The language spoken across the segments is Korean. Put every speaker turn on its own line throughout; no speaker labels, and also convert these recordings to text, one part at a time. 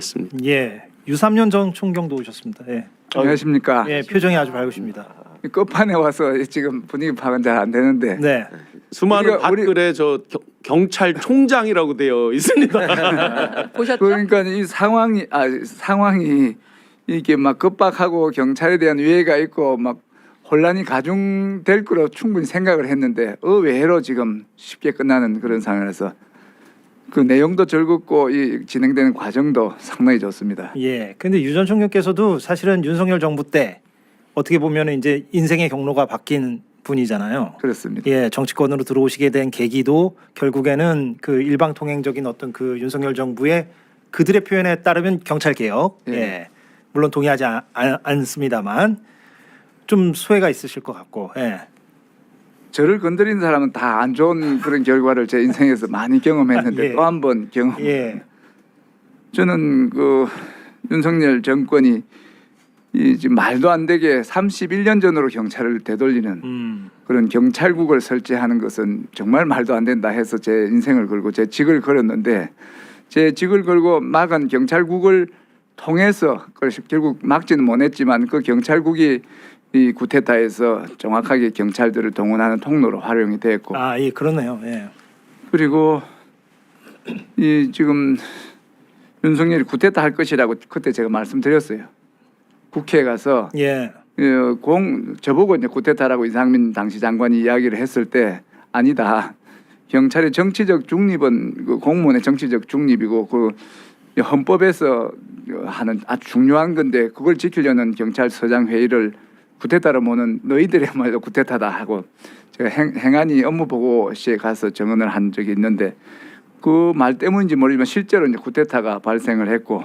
있습니다.
예, 유삼년 전 총경도 오셨습니다. 예,
안녕하십니까.
예, 표정이 아주 밝으십니다.
끝판에 와서 지금 분위기 파악은 잘 안 되는데
네,
수많은
우리가-
댓글에 저 경찰총장이라고 되어 있습니다.
보셨죠?
그러니까 이 상황이 이게 막 급박하고 경찰에 대한 위해가 있고 막 혼란이 가중될 거로 충분히 생각을 했는데 의외로 지금 쉽게 끝나는 그런 상황이라서 그 내용도 즐겁고 이 진행되는 과정도 상당히 좋습니다.
예. 근데 유 전 총경께서도 사실은 윤석열 정부 때 어떻게 보면 이제 인생의 경로가 바뀐 분이잖아요.
그렇습니다.
예, 정치권으로 들어오시게 된 계기도 결국에는 그 일방통행적인 어떤 그 윤석열 정부의 그들의 표현에 따르면 경찰 개혁. 예.
예.
물론 동의하지 않습니다만 좀 소회가 있으실 것 같고. 예.
저를 건드린 사람은 다 안 좋은 그런 결과를 제 인생에서 많이 경험했는데
예.
또 한 번 경험.
예.
저는 그 윤석열 정권이 이 지금 말도 안 되게 31년 전으로 경찰을 되돌리는 그런 경찰국을 설치하는 것은 정말 말도 안 된다 해서 제 인생을 걸고 제 직을 걸었는데 제 직을 걸고 막은 경찰국을 통해서 결국 막지는 못했지만 그 경찰국이 이 구테타에서 정확하게 경찰들을 동원하는 통로로 활용이 됐고
아, 예, 그렇네요. 예.
그리고 이 지금 윤석열이 구테타 할 것이라고 그때 제가 말씀드렸어요. 국회에 가서
예.
저보고 이제 구테타라고 이상민 당시 장관이 이야기를 했을 때 아니다. 경찰의 정치적 중립은 그 공무원의 정치적 중립이고 그 헌법에서 하는 아주 중요한 건데 그걸 지키려는 경찰서장 회의를 구테타로 모는 너희들이야말로 구테타다 하고 제가 행안위 업무보고시에 가서 증언을 한 적이 있는데 그 말 때문인지 모르지만 실제로 이제 구테타가 발생을 했고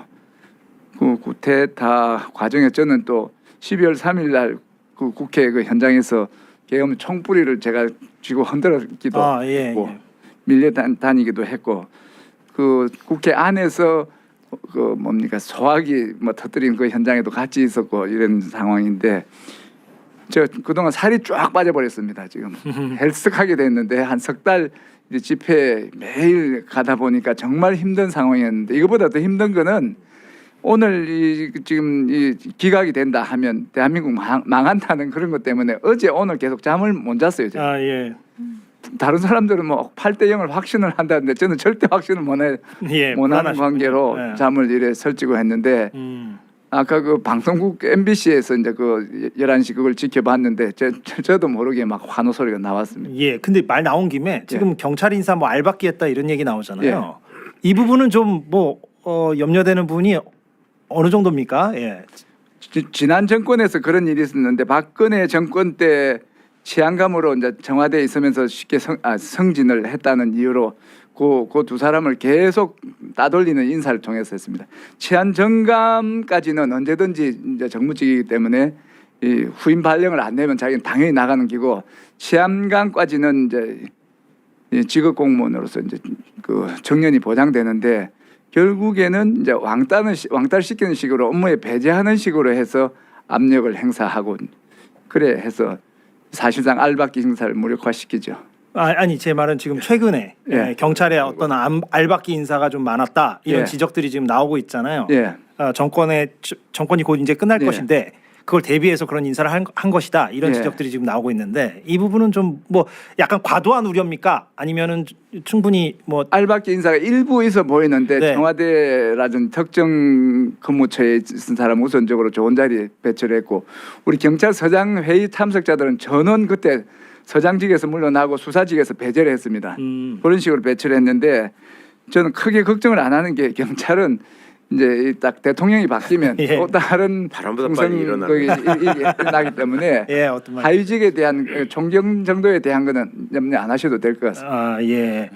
그 구테타 과정에 저는 또 12월 3일 날 그 국회 그 현장에서 계엄 총뿌리를 제가 쥐고 흔들었기도
예,
했고
예.
밀려 다니기도 했고 그 국회 안에서 그 뭡니까 소화기 뭐 터뜨린 그 현장에도 같이 있었고 이런 상황인데 제가 그동안 살이 쫙 빠져버렸습니다. 지금 헬스하게 됐는데 한 석 달 집회 매일 가다 보니까 정말 힘든 상황이었는데 이거보다 더 힘든 거는 오늘 지금 이 기각이 된다 하면 대한민국 망한다는 그런 것 때문에 어제 오늘 계속 잠을 못 잤어요. 제가.
아, 예.
다른 사람들은 뭐 8대 0을 확신을 한다는데 저는 절대 확신을 못하는
예.
관계로
예.
잠을 이래 설치고 했는데 아까 그 방송국 MBC에서 이제 그 11시 그걸 지켜봤는데 저도 모르게 막 환호 소리가 나왔습니다.
예, 근데 말 나온 김에 지금 경찰 인사 뭐 알박기 했다 이런 얘기 나오잖아요.
예.
이 부분은 좀 뭐 염려되는 부분이 어느 정도입니까? 예.
지난 정권에서 그런 일이 있었는데 박근혜 정권 때 치안감으로 이제 청와대에 있으면서 쉽게 승진을 했다는 이유로 그 두 사람을 계속 따돌리는 인사를 통해서 했습니다. 치안 정감까지는 언제든지 이제 정무직이기 때문에 이 후임 발령을 안 내면 자기는 당연히 나가는 기고 치안감까지는 이제 직업 공무원으로서 이제 그 정년이 보장되는데 결국에는 이제 왕따시키는 식으로 업무에 배제하는 식으로 해서 압력을 행사하고 그래 해서 사실상 알박기 행사를 무력화시키죠.
아니 제 말은 지금 최근에
예.
경찰에 어떤 알박기 인사가 좀 많았다 이런
예.
지적들이 지금 나오고 있잖아요.
예.
정권이 곧 이제 끝날
예.
것인데 그걸 대비해서 그런 인사를 한 것이다 이런
예.
지적들이 지금 나오고 있는데 이 부분은 좀 뭐 약간 과도한 우려입니까? 아니면은 충분히 뭐
알박기 인사가 일부 있어 보이는데
네.
청와대라든 특정 근무처에 있는 사람 우선적으로 좋은 자리에 배치를 했고 우리 경찰서장 회의 참석자들은 전원 그때 서장직에서 물러나고 수사직에서 배제를 했습니다. 그런 식으로 배치를 했는데 저는 크게 걱정을 안 하는 게 경찰은 이제 딱 대통령이 바뀌면
예.
또 다른
바람보다 빨리
일어나기 때문에
예, 어떤 말
하위직에 대한 존경 정도에 대한 거는 염려 안 하셔도 될 것 같습니다.
아, 예.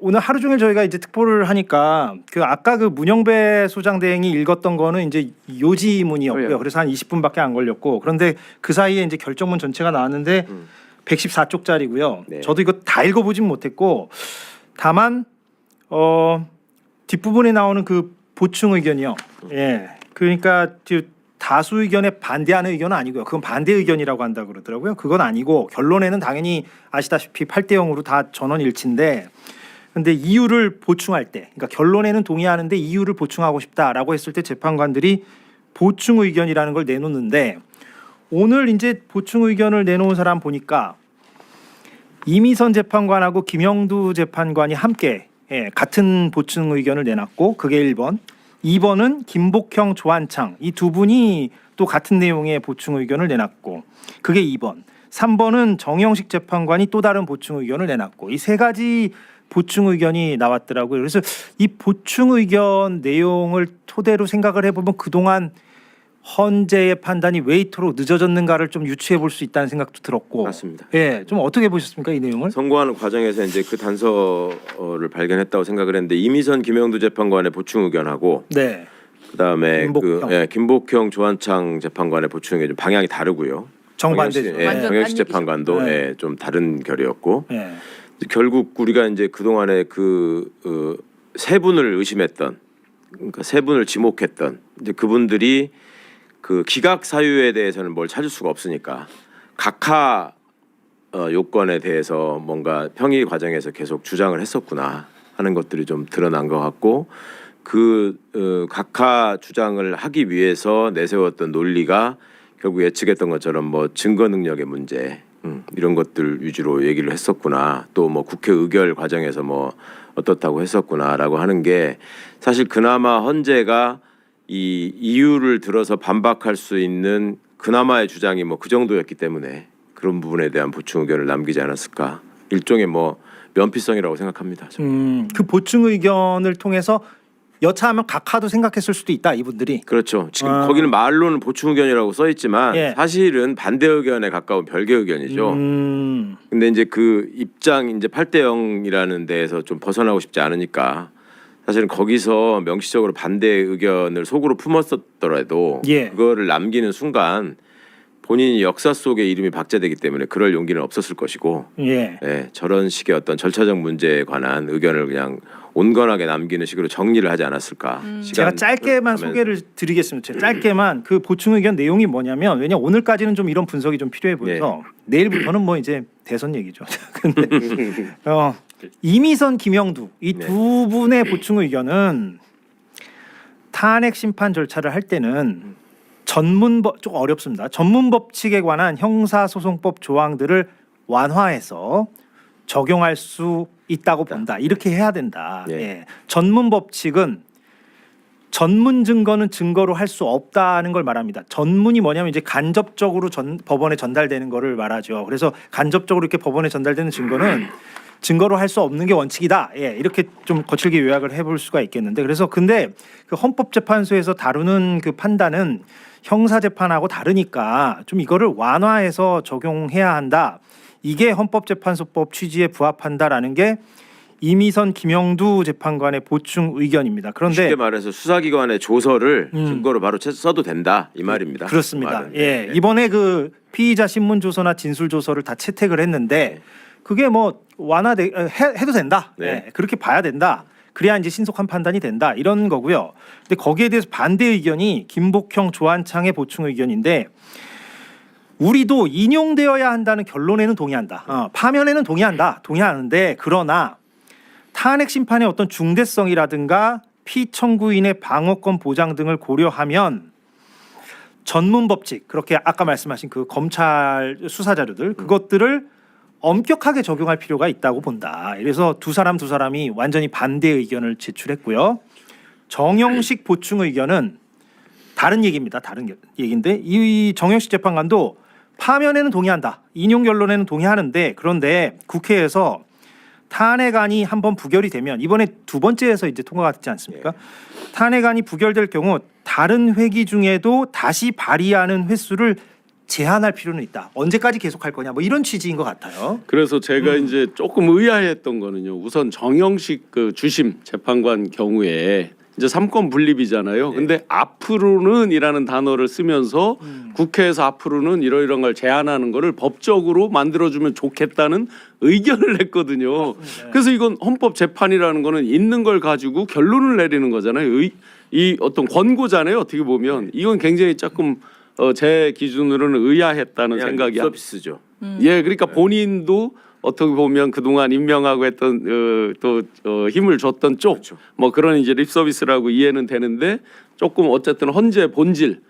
오늘 하루 종일 저희가 이제 특보를 하니까 아까 그 문영배 소장대행이 읽었던 거는 이제 요지문이었고요.
예.
그래서 한 20분밖에 안 걸렸고 그런데 그 사이에 이제 결정문 전체가 나왔는데 114쪽짜리고요.
네.
저도 이거 다 읽어보진 못했고 다만 뒷부분에 나오는 그 보충 의견이요. 예. 그러니까 다수 의견에 반대하는 의견은 아니고요. 그건 반대 의견이라고 한다 그러더라고요. 그건 아니고 결론에는 당연히 아시다시피 8대 0으로 다 전원 일치인데 근데 이유를 보충할 때, 그러니까 결론에는 동의하는데 이유를 보충하고 싶다라고 했을 때 재판관들이 보충 의견이라는 걸 내놓는데 오늘 이제 보충 의견을 내놓은 사람 보니까 이미선 재판관하고 김영두 재판관이 함께 같은 보충 의견을 내놨고 그게 1번, 2번은 김복형, 조한창 이 두 분이 또 같은 내용의 보충 의견을 내놨고 그게 2번, 3번은 정영식 재판관이 또 다른 보충 의견을 내놨고 이 세 가지 보충 의견이 나왔더라고요. 그래서 이 보충 의견 내용을 토대로 생각을 해보면 그동안 헌재의 판단이 왜 이토록 늦어졌는가를 좀 유추해 볼 수 있다는 생각도 들었고.
맞습니다.
예, 좀 어떻게 보셨습니까 이 내용을?
선고하는 과정에서 이제 그 단서를 발견했다고 생각을 했는데 이미선 김영두 재판관의 보충 의견하고
네,
그다음에
김복형.
김복형 조한창 재판관의 보충 의견 좀 방향이 다르고요.
정반대죠.
완전
정영식
딴
재판관도
네.
좀 다른 결이었고
예,
결국 우리가 이제 그 동안에 세 분을 의심했던, 그러니까 세 분을 지목했던 이제 그분들이 그 기각 사유에 대해서는 뭘 찾을 수가 없으니까 각하 요건에 대해서 뭔가 평의 과정에서 계속 주장을 했었구나 하는 것들이 좀 드러난 것 같고 각하 주장을 하기 위해서 내세웠던 논리가 결국 예측했던 것처럼 뭐 증거 능력의 문제 이런 것들 위주로 얘기를 했었구나. 또 뭐 국회 의결 과정에서 뭐 어떻다고 했었구나라고 하는 게 사실 그나마 헌재가 이 이유를 들어서 반박할 수 있는 그나마의 주장이 뭐 그 정도였기 때문에 그런 부분에 대한 보충 의견을 남기지 않았을까. 일종의 뭐 면피성이라고 생각합니다. 저는.
그 보충 의견을 통해서 여차하면 각하도 생각했을 수도 있다 이분들이.
그렇죠. 지금 거기는 말로는 보충 의견이라고 써 있지만
예.
사실은 반대 의견에 가까운 별개 의견이죠. 근데 이제 그 입장 이제 8대 0이라는 데에서 좀 벗어나고 싶지 않으니까 사실은 거기서 명시적으로 반대 의견을 속으로 품었었더라도
예.
그거를 남기는 순간 본인이 역사 속에 이름이 박제되기 때문에 그럴 용기는 없었을 것이고
예.
저런 식의 어떤 절차적 문제에 관한 의견을 그냥 온건하게 남기는 식으로 정리를 하지 않았을까.
제가 짧게만 소개를 드리겠습니다. 짧게만 그 보충 의견 내용이 뭐냐면 왜냐 오늘까지는 좀 이런 분석이 좀 필요해 보여서 내일부터는 뭐 이제 대선 얘기죠. 근데 이미선, 김영두 이 두 분의 보충 의견은 탄핵 심판 절차를 할 때는 전문법 좀 어렵습니다. 전문 법칙에 관한 형사소송법 조항들을 완화해서 적용할 수 있다고 본다. 이렇게 해야 된다.
예.
예. 전문 법칙은 전문 증거는 증거로 할 수 없다는 걸 말합니다. 전문이 뭐냐면 이제 간접적으로 법원에 전달되는 거를 말하죠. 그래서 간접적으로 이렇게 법원에 전달되는 증거는 증거로 할 수 없는 게 원칙이다. 예, 이렇게 좀 거칠게 요약을 해볼 수가 있겠는데, 그래서 근데 그 헌법재판소에서 다루는 그 판단은 형사재판하고 다르니까 좀 이거를 완화해서 적용해야 한다. 이게 헌법재판소법 취지에 부합한다라는 게 이미선, 김영두 재판관의 보충 의견입니다. 그런데
쉽게 말해서 수사기관의 조서를 증거로 바로 써도 된다 이 말입니다.
그렇습니다.
그 말은.
예, 이번에 그 피의자 신문 조서나 진술 조서를 다 채택을 했는데 그게 뭐 해도 된다.
네.
예, 그렇게 봐야 된다. 그래야 이제 신속한 판단이 된다. 이런 거고요. 근데 거기에 대해서 반대 의견이 김복형, 조한창의 보충 의견인데 우리도 인용되어야 한다는 결론에는 동의한다. 파면에는 동의하는데 그러나 탄핵 심판의 어떤 중대성이라든가 피청구인의 방어권 보장 등을 고려하면 전문 법칙 그렇게 아까 말씀하신 그 검찰 수사 자료들 그것들을 엄격하게 적용할 필요가 있다고 본다. 그래서 두 사람이 완전히 반대 의견을 제출했고요. 정영식 보충 의견은 다른 얘기입니다. 다른 얘기인데 이 정영식 재판관도 파면에는 동의한다. 인용 결론에는 동의하는데 그런데 국회에서 탄핵안이 한번 부결이 되면 이번에 두 번째에서 이제 통과가 됐지 않습니까? 탄핵안이 부결될 경우 다른 회기 중에도 다시 발의하는 횟수를 제한할 필요는 있다. 언제까지 계속할 거냐? 뭐 이런 취지인 것 같아요.
그래서 제가 이제 조금 의아했던 거는요. 우선 정영식 그 주심 재판관 경우에 이제 삼권 분립이잖아요. 근데 앞으로는이라는 단어를 쓰면서 국회에서 앞으로는 이런 걸 제한하는 거를 법적으로 만들어주면 좋겠다는 의견을 냈거든요. 그래서 이건 헌법 재판이라는 거는 있는 걸 가지고 결론을 내리는 거잖아요. 이 어떤 권고잖아요. 어떻게 보면 이건 굉장히 조금 제 기준으로는 의아했다는 생각이.
서비스죠.
예, 그러니까 본인도 어떻게 보면 그동안 임명하고 했던 힘을 줬던 쪽 뭐 그런 이제 립 서비스라고 이해는 되는데 조금 어쨌든 헌재 본질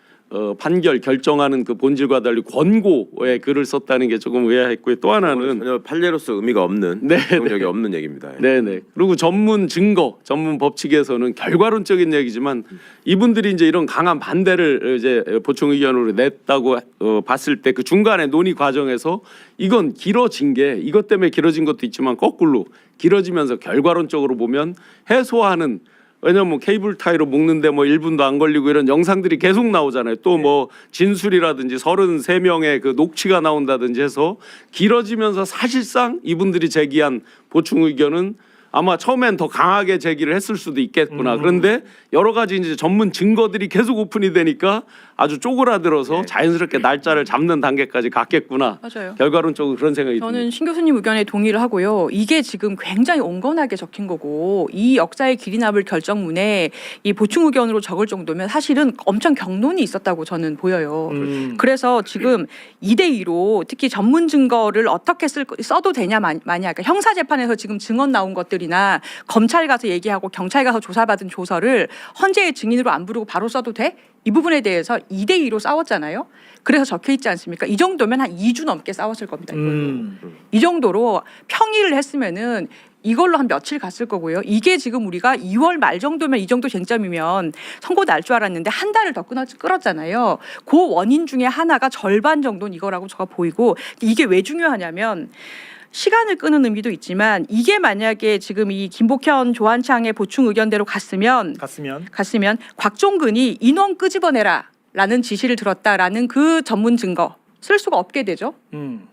판결 결정하는 그 본질과 달리 권고에 글을 썼다는 게 조금 의아했고요. 또 하나는
전혀 판례로서 의미가 없는
네,
적이 없는 얘기입니다.
네네. 그리고 전문 증거, 전문 법칙에서는 결과론적인 얘기지만 이분들이 이제 이런 강한 반대를 이제 보충 의견으로 냈다고 봤을 때 그 중간에 논의 과정에서 이건 길어진 게 이것 때문에 길어진 것도 있지만 거꾸로 길어지면서 결과론적으로 보면 해소하는 왜냐면 뭐 케이블 타이로 묶는데 뭐 1분도 안 걸리고 이런 영상들이 계속 나오잖아요. 또 뭐 진술이라든지 33명의 그 녹취가 나온다든지 해서 길어지면서 사실상 이분들이 제기한 보충 의견은 아마 처음엔 더 강하게 제기를 했을 수도 있겠구나. 그런데 여러 가지 이제 전문 증거들이 계속 오픈이 되니까 아주 쪼그라들어서 자연스럽게 날짜를 잡는 단계까지 갔겠구나.
맞아요.
결과론적으로 그런 생각이
저는
듭니다.
신 교수님 의견에 동의를 하고요. 이게 지금 굉장히 온건하게 적힌 거고 이 역사의 길이나물 결정문에 이 보충 의견으로 적을 정도면 사실은 엄청 경론이 있었다고 저는 보여요. 그래서 지금 2대2로 특히 전문 증거를 어떻게 써도 되냐 마냐 그러니까 형사 재판에서 지금 증언 나온 것들이나 검찰 가서 얘기하고 경찰 가서 조사받은 조서를 헌재의 증인으로 안 부르고 바로 써도 돼? 이 부분에 대해서 2대2로 싸웠잖아요. 그래서 적혀 있지 않습니까? 이 정도면 한 2주 넘게 싸웠을 겁니다. 이걸로. 이 정도로 평의를 했으면은 이걸로 한 며칠 갔을 거고요. 이게 지금 우리가 2월 말 정도면 이 정도 쟁점이면 선고 날 줄 알았는데 한 달을 더 끌었잖아요. 그 원인 중에 하나가 절반 정도는 이거라고 제가 보이고 이게 왜 중요하냐면 시간을 끄는 의미도 있지만 이게 만약에 지금 이 김복현 조한창의 보충 의견대로 갔으면 곽종근이 인원 끄집어내라 라는 지시를 들었다라는 그 전문 증거 쓸 수가 없게 되죠.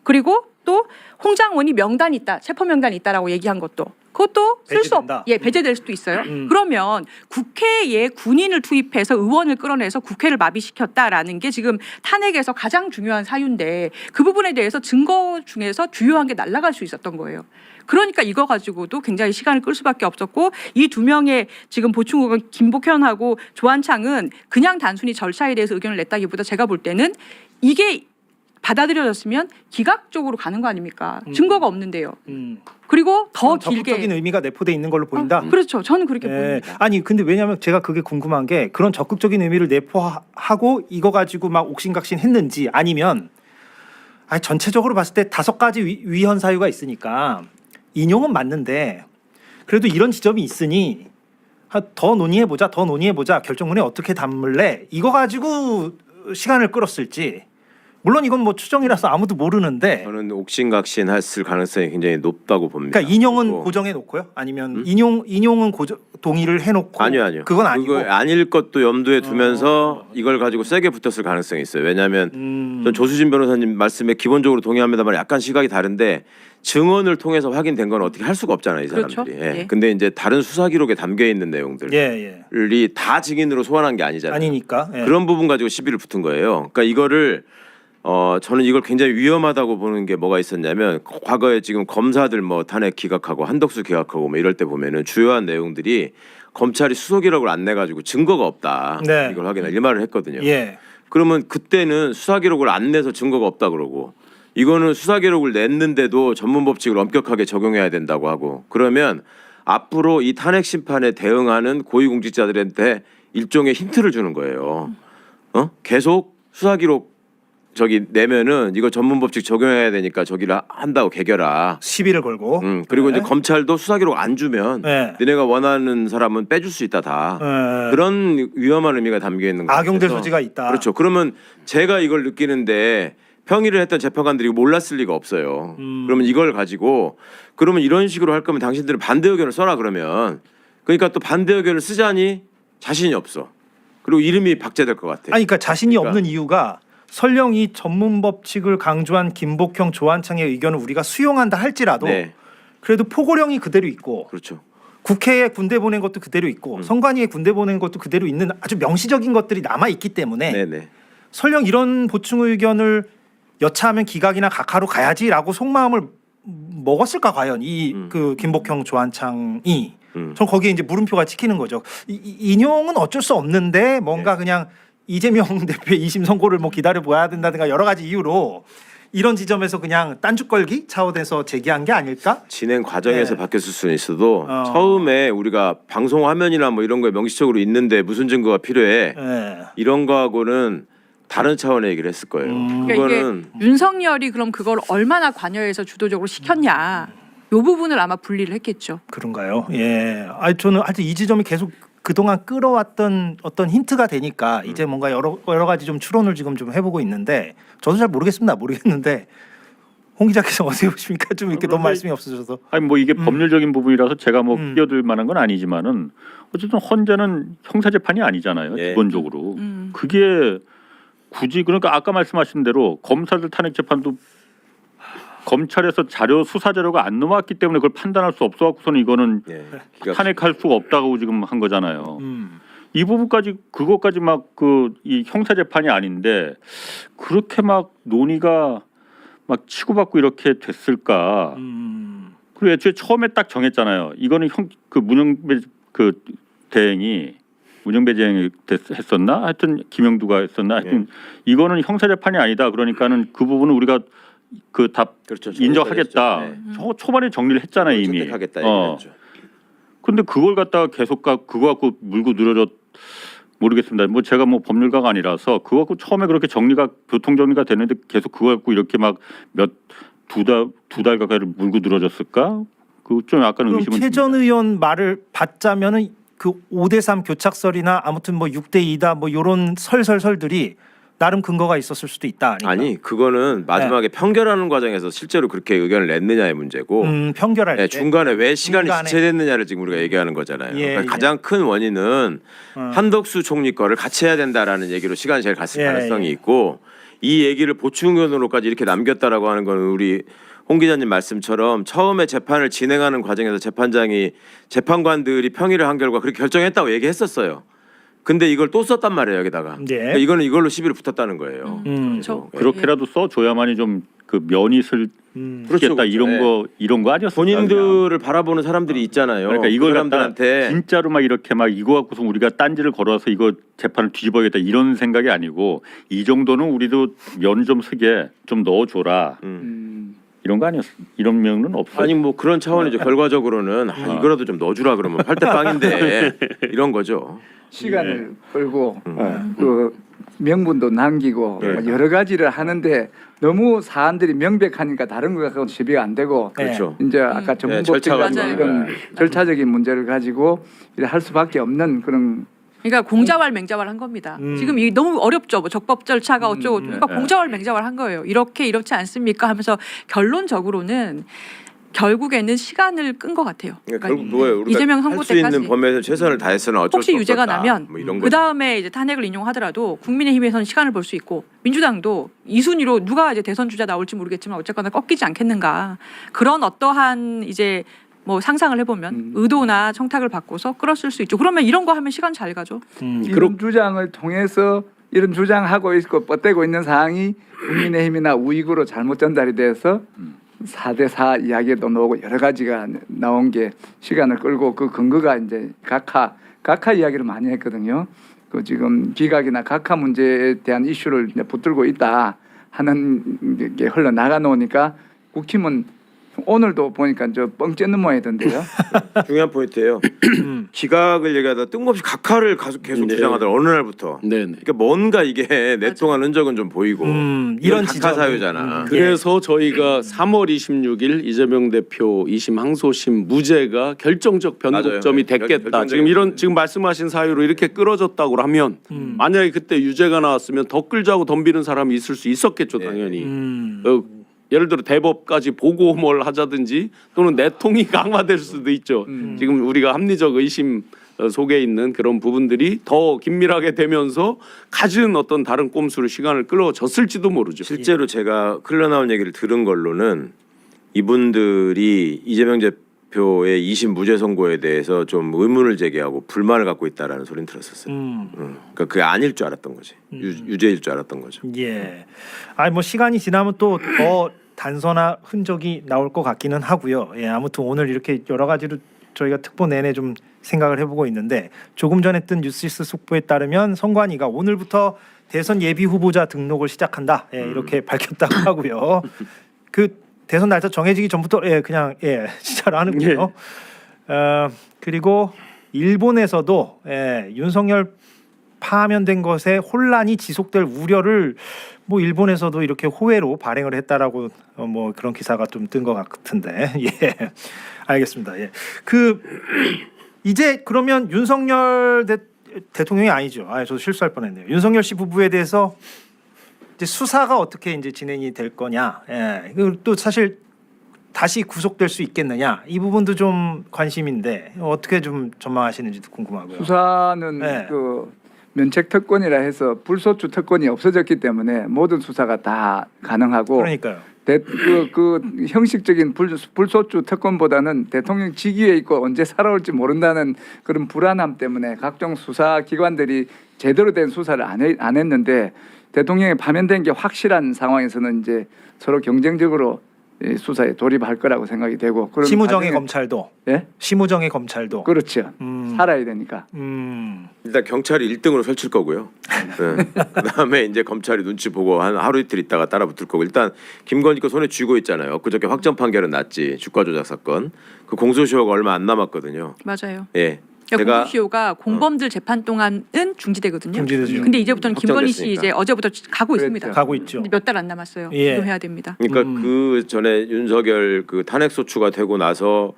그리고 또 홍장원이 명단이 있다, 체포 명단이 있다라고 얘기한 것도 그것도 쓸 수 배제될 수도 있어요. 그러면 국회에 군인을 투입해서 의원을 끌어내서 국회를 마비시켰다라는 게 지금 탄핵에서 가장 중요한 사유인데 그 부분에 대해서 증거 중에서 주요한 게 날아갈 수 있었던 거예요. 그러니까 이거 가지고도 굉장히 시간을 끌 수밖에 없었고 이 두 명의 지금 보충 의견 김복현하고 조한창은 그냥 단순히 절차에 대해서 의견을 냈다기보다 제가 볼 때는 이게 받아들여졌으면 기각적으로 가는 거 아닙니까? 증거가 없는데요. 그리고 더 길게
적극적인 의미가 내포돼 있는 걸로 보인다.
그렇죠. 저는 그렇게 봅니다.
아니 근데 왜냐하면 제가 그게 궁금한 게 그런 적극적인 의미를 내포하고 이거 가지고 막 옥신각신 했는지 아니면 전체적으로 봤을 때 5가지 위헌 사유가 있으니까 인용은 맞는데 그래도 이런 지점이 있으니 더 논의해보자 결정문에 어떻게 담을래 이거 가지고 시간을 끌었을지 물론 이건 뭐 추정이라서 아무도 모르는데
저는 옥신각신 했을 가능성이 굉장히 높다고 봅니다.
그러니까 인용은 고정해 놓고요? 아니면 인용은 동의를 해놓고
아니요.
그건 아니고
그거 아닐 것도 염두에 두면서 이걸 가지고 세게 붙었을 가능성이 있어요. 왜냐하면 전 조수진 변호사님 말씀에 기본적으로 동의합니다만 약간 시각이 다른데 증언을 통해서 확인된 건 어떻게 할 수가 없잖아요, 이 사람들이.
그렇죠. 예.
근데 이제 다른 수사 기록에 담겨 있는 내용들이 다 증인으로 소환한 게 아니잖아요.
아니니까
그런 부분 가지고 시비를 붙은 거예요. 그러니까 이거를 저는 이걸 굉장히 위험하다고 보는 게 뭐가 있었냐면 과거에 지금 검사들 뭐 탄핵 기각하고 한덕수 기각하고 뭐 이럴 때 보면은 주요한 내용들이 검찰이 수소 기록을 안 내가지고 증거가 없다 이걸 확인할 이 말을 했거든요. 그러면 그때는 수사 기록을 안 내서 증거가 없다 그러고 이거는 수사 기록을 냈는데도 전문 법칙을 엄격하게 적용해야 된다고 하고 그러면 앞으로 이 탄핵 심판에 대응하는 고위공직자들한테 일종의 힌트를 주는 거예요. 계속 수사 기록 내면은 이거 전문법칙 적용해야 되니까 저기를 한다고 개겨라.
시비를 걸고.
그리고 이제 검찰도 수사기록 안 주면 너네가 원하는 사람은 빼줄 수 있다 다. 그런 위험한 의미가 담겨 있는 거예요.
악용될 소지가 있다.
그렇죠. 그러면 제가 이걸 느끼는데 평의를 했던 재판관들이 몰랐을 리가 없어요. 그러면 이걸 가지고 그러면 이런 식으로 할 거면 당신들은 반대 의견을 써라 그러면 그러니까 또 반대 의견을 쓰자니 자신이 없어. 그리고 이름이 박제될 것 같아.
아니 그러니까 자신이 없는 이유가 설령 이 전문 법칙을 강조한 김복형 조한창의 의견을 우리가 수용한다 할지라도 그래도 포고령이 그대로 있고
그렇죠.
국회에 군대 보낸 것도 그대로 있고 선관위에 군대 보낸 것도 그대로 있는 아주 명시적인 것들이 남아 있기 때문에 설령 이런 보충 의견을 여차하면 기각이나 각하로 가야지라고 속마음을 먹었을까 과연 이 그 김복형 조한창이 전 거기에 이제 물음표가 찍히는 거죠. 인용은 어쩔 수 없는데 뭔가 그냥 이재명 대표의 2심 선고를 뭐 기다려 봐야 된다든가 여러 가지 이유로 이런 지점에서 그냥 딴죽걸기 차원에서 제기한 게 아닐까?
진행 과정에서
네.
바뀌었을 수는 있어도
어.
처음에 우리가 방송 화면이나 뭐 이런 거에 명시적으로 있는데 무슨 증거가 필요해
예.
이런 거하고는 다른 차원의 얘기를 했을 거예요.
그러니까
그거는
이게 윤석열이 그럼 그걸 얼마나 관여해서 주도적으로 시켰냐. 요 부분을 아마 분리를 했겠죠.
그런가요? 예. 아니 저는 하여튼 이 지점이 계속 그동안 끌어왔던 어떤 힌트가 되니까 이제 뭔가 여러 가지 좀 추론을 지금 좀 해보고 있는데 저도 잘 모르겠는데 홍 기자께서 어떻게 보십니까? 좀 이렇게 너무 말씀이 없으셔서.
아니 뭐 이게 법률적인 부분이라서 제가 뭐
음.
끼어들 만한 건 아니지만은 어쨌든 헌재는 형사 재판이 아니잖아요.
예.
기본적으로 그게 굳이 그러니까 아까 말씀하신 대로 검사들 탄핵 재판도 검찰에서 수사 자료가 안 넘어왔기 때문에 그걸 판단할 수 없어갖고서는 이거는
예, 기가
탄핵할 수가 없다고 지금 한 거잖아요.
음.
이 부분까지 그것까지 막 이 형사 재판이 아닌데 그렇게 막 논의가 막 치고받고 이렇게 됐을까? 그리고 애초에 처음에 딱 정했잖아요. 이거는 문영배 대행이 했었나? 하여튼 김영두가 했었나? 하여튼 이거는 형사 재판이 아니다. 그러니까는 그 부분은 우리가
그렇죠.
인정하겠다.
네.
초반에 정리를 했잖아요 이미.
선택하겠다 얘기했죠.
근데 그걸 갖다가 계속 그거 갖고 물고 늘어져 모르겠습니다. 뭐 제가 뭐 법률가가 아니라서 그거 갖고 처음에 그렇게 교통 정리가 됐는데 계속 그거 갖고 이렇게 막 두 달 가까이 물고 늘어졌을까? 그 좀 약간
그럼
의심은.
최 전 의원 말을 받자면은 그 5대3 교착설이나 아무튼 뭐 6대2다 뭐 요런 설들이 나름 근거가 있었을 수도 있다. 아닌가?
아니 그거는 마지막에 편결하는 과정에서 실제로 그렇게 의견을 냈느냐의 문제고
편결할
네,
때
중간에 왜 시간이
중간에.
지체됐느냐를 지금 우리가 얘기하는 거잖아요.
예,
그러니까
예.
가장 큰 원인은 한덕수 총리 거를 같이 해야 된다라는 얘기로 시간이 제일 갔을
예,
가능성이
예.
있고 이 얘기를 보충견으로까지 이렇게 남겼다라고 하는 건 우리 홍 기자님 말씀처럼 처음에 재판을 진행하는 과정에서 재판관들이 평의를 한 결과 그렇게 결정했다고 얘기했었어요. 근데 이걸 또 썼단 말이에요 여기다가.
예.
그러니까 이거는 이걸로 시비를 붙었다는 거예요.
그렇죠.
예.
그렇게라도 써줘야만이 좀 그 면이 슬겠다
그렇죠, 그렇죠.
이런 거 아니었어요.
본인들을 바라보는 사람들이 있잖아요.
그러니까 이걸
그
갖다
사람들한테
진짜로 막 이렇게 막 이거 갖고서 우리가 딴지를 걸어서 이거 재판을 뒤집어야겠다 이런 생각이 아니고 이 정도는 우리도 면 좀 쓰게 좀 넣어줘라 이런 거 아니었어? 이런 면은 없어요.
아니 뭐 그런 차원이죠. 결과적으로는 이거라도 좀 넣어주라 그러면 8대 빵인데 이런 거죠.
시간을 끌고 그 명분도 남기고
예.
뭐 여러 가지를 하는데 너무 사안들이 명백하니까 다른 거 갖고 시비가 안 되고
그렇죠.
이제 아까 전문법칙
절차가
같은
맞아요.
이런
네.
절차적인 문제를 가지고 이래 할 수밖에 없는 그런
그러니까 공자왈 맹자왈 한 겁니다. 지금 이 너무 어렵죠. 뭐 적법 절차가 어쩌고 그러니까 공자왈 맹자왈 한 거예요. 이렇지 않습니까? 하면서 결론적으로는 결국에는 시간을 끈 것 같아요.
그러니까 결국 뭐예요? 우리가
이재명 선고
할수 있는
때까지
범위에서 최선을 다했으나 어쩔
혹시
수
유죄가
없었다.
나면
뭐 이런
그
거죠.
다음에 이제 탄핵을 인용하더라도 국민의힘에서는 시간을 벌 수 있고 민주당도 이 순위로 누가 이제 대선 주자 나올지 모르겠지만 어쨌거나 꺾이지 않겠는가 그런 어떠한 이제 뭐 상상을 해보면 의도나 청탁을 바꿔서 끌었을 수 있죠. 그러면 이런 거 하면 시간 잘 가죠.
이런 주장을 통해서 이런 주장하고 있고 뻗대고 있는 사항이 국민의힘이나 우익으로 잘못 전달이 돼서 4대4 이야기도 나오고 여러 가지가 나온 게 시간을 끌고 그 근거가 이제 각하 이야기를 많이 했거든요. 그 지금 기각이나 각하 문제에 대한 이슈를 이제 붙들고 있다 하는 게 흘러나가 놓으니까 국힘은 오늘도 보니까 저 뻥 째는 모양이던데요.
중요한 포인트예요. 기각을 얘기하다 뜬금없이 각하를 계속
네.
주장하더라 어느 날부터.
네네.
그러니까 뭔가 이게 내 동안 흔적은 좀 보이고
이런
이런 각하
지점이.
사유잖아.
그래서 저희가 3월 26일 이재명 대표 2심 항소심 무죄가 결정적 변곡점이
맞아요.
됐겠다. 지금 말씀하신 사유로 이렇게 끌어졌다고 하면 만약에 그때 유죄가 나왔으면 더 끌자고 덤비는 사람이 있을 수 있었겠죠, 당연히. 예를 들어 대법까지 보고 뭘 하자든지 또는 내통이 강화될 수도 있죠. 지금 우리가 합리적 의심 속에 있는 그런 부분들이 더 긴밀하게 되면서 가진 어떤 다른 꼼수로 시간을 끌어졌을지도 모르죠.
실제로 제가 흘러나온 얘기를 들은 걸로는 이분들이 이재명 대표의 2심 무죄 선고에 대해서 좀 의문을 제기하고 불만을 갖고 있다라는 소리는 들었었어요. 그러니까 그게 아닐 줄 알았던 거지. 유죄일 줄 알았던 거죠.
예. 아니 뭐 시간이 지나면 또 더 단서나 흔적이 나올 것 같기는 하고요. 예. 아무튼 오늘 이렇게 여러 가지로 저희가 특보 내내 좀 생각을 해보고 있는데 조금 전에 뜬 뉴스시스 속보에 따르면 선관위가 오늘부터 대선 예비 후보자 등록을 시작한다. 이렇게 밝혔다고 하고요. 그 대선 날짜 정해지기 전부터 그냥 시작을 하는군요. 그리고 일본에서도 윤석열 파면된 것에 혼란이 지속될 우려를 뭐 일본에서도 이렇게 호외로 발행을 했다라고 뭐 그런 기사가 좀 뜬 것 같은데 예 알겠습니다. 예 그 이제 그러면 윤석열 대통령이 아니죠. 저도 실수할 뻔했네요. 윤석열 씨 부부에 대해서 이제 수사가 어떻게 이제 진행이 될 거냐. 그리고 또 사실 다시 구속될 수 있겠느냐 이 부분도 좀 관심인데 어떻게 좀 전망하시는지도 궁금하고요.
수사는
네.
그 면책 특권이라 해서 불소추 특권이 없어졌기 때문에 모든 수사가 다 가능하고
그러니까요.
그 형식적인 불소추 특권보다는 대통령 직위에 있고 언제 살아올지 모른다는 그런 불안함 때문에 각종 수사 기관들이 제대로 된 수사를 안 했는데 대통령이 파면된 게 확실한 상황에서는 이제 서로 경쟁적으로 수사에 돌입할 거라고 생각이 되고 그런
심우정의
과정에-
검찰도
예?
심우정의 검찰도
그렇죠. 살아야 되니까.
일단 경찰이 1등으로 펼칠 거고요. 네. 그다음에 이제 검찰이 눈치 보고 한 하루 이틀 있다가 따라붙을 거고 일단 김건희 거 손에 쥐고 있잖아요. 그저께 확정 판결은 났지 주가 조작 사건. 그 공소시효가 얼마 안 남았거든요.
맞아요.
예.
그러니까
제가
공소시효가 공범들 재판 동안은 중지되거든요.
중지되죠.
근데 이제부터는 김건희 씨
확정됐으니까.
이제 어제부터 가고
그랬죠.
있습니다.
가고 있죠.
몇 달 안 남았어요.
예.
이동해야 됩니다.
그러니까 그 전에 윤석열 그 탄핵 소추가 되고 나서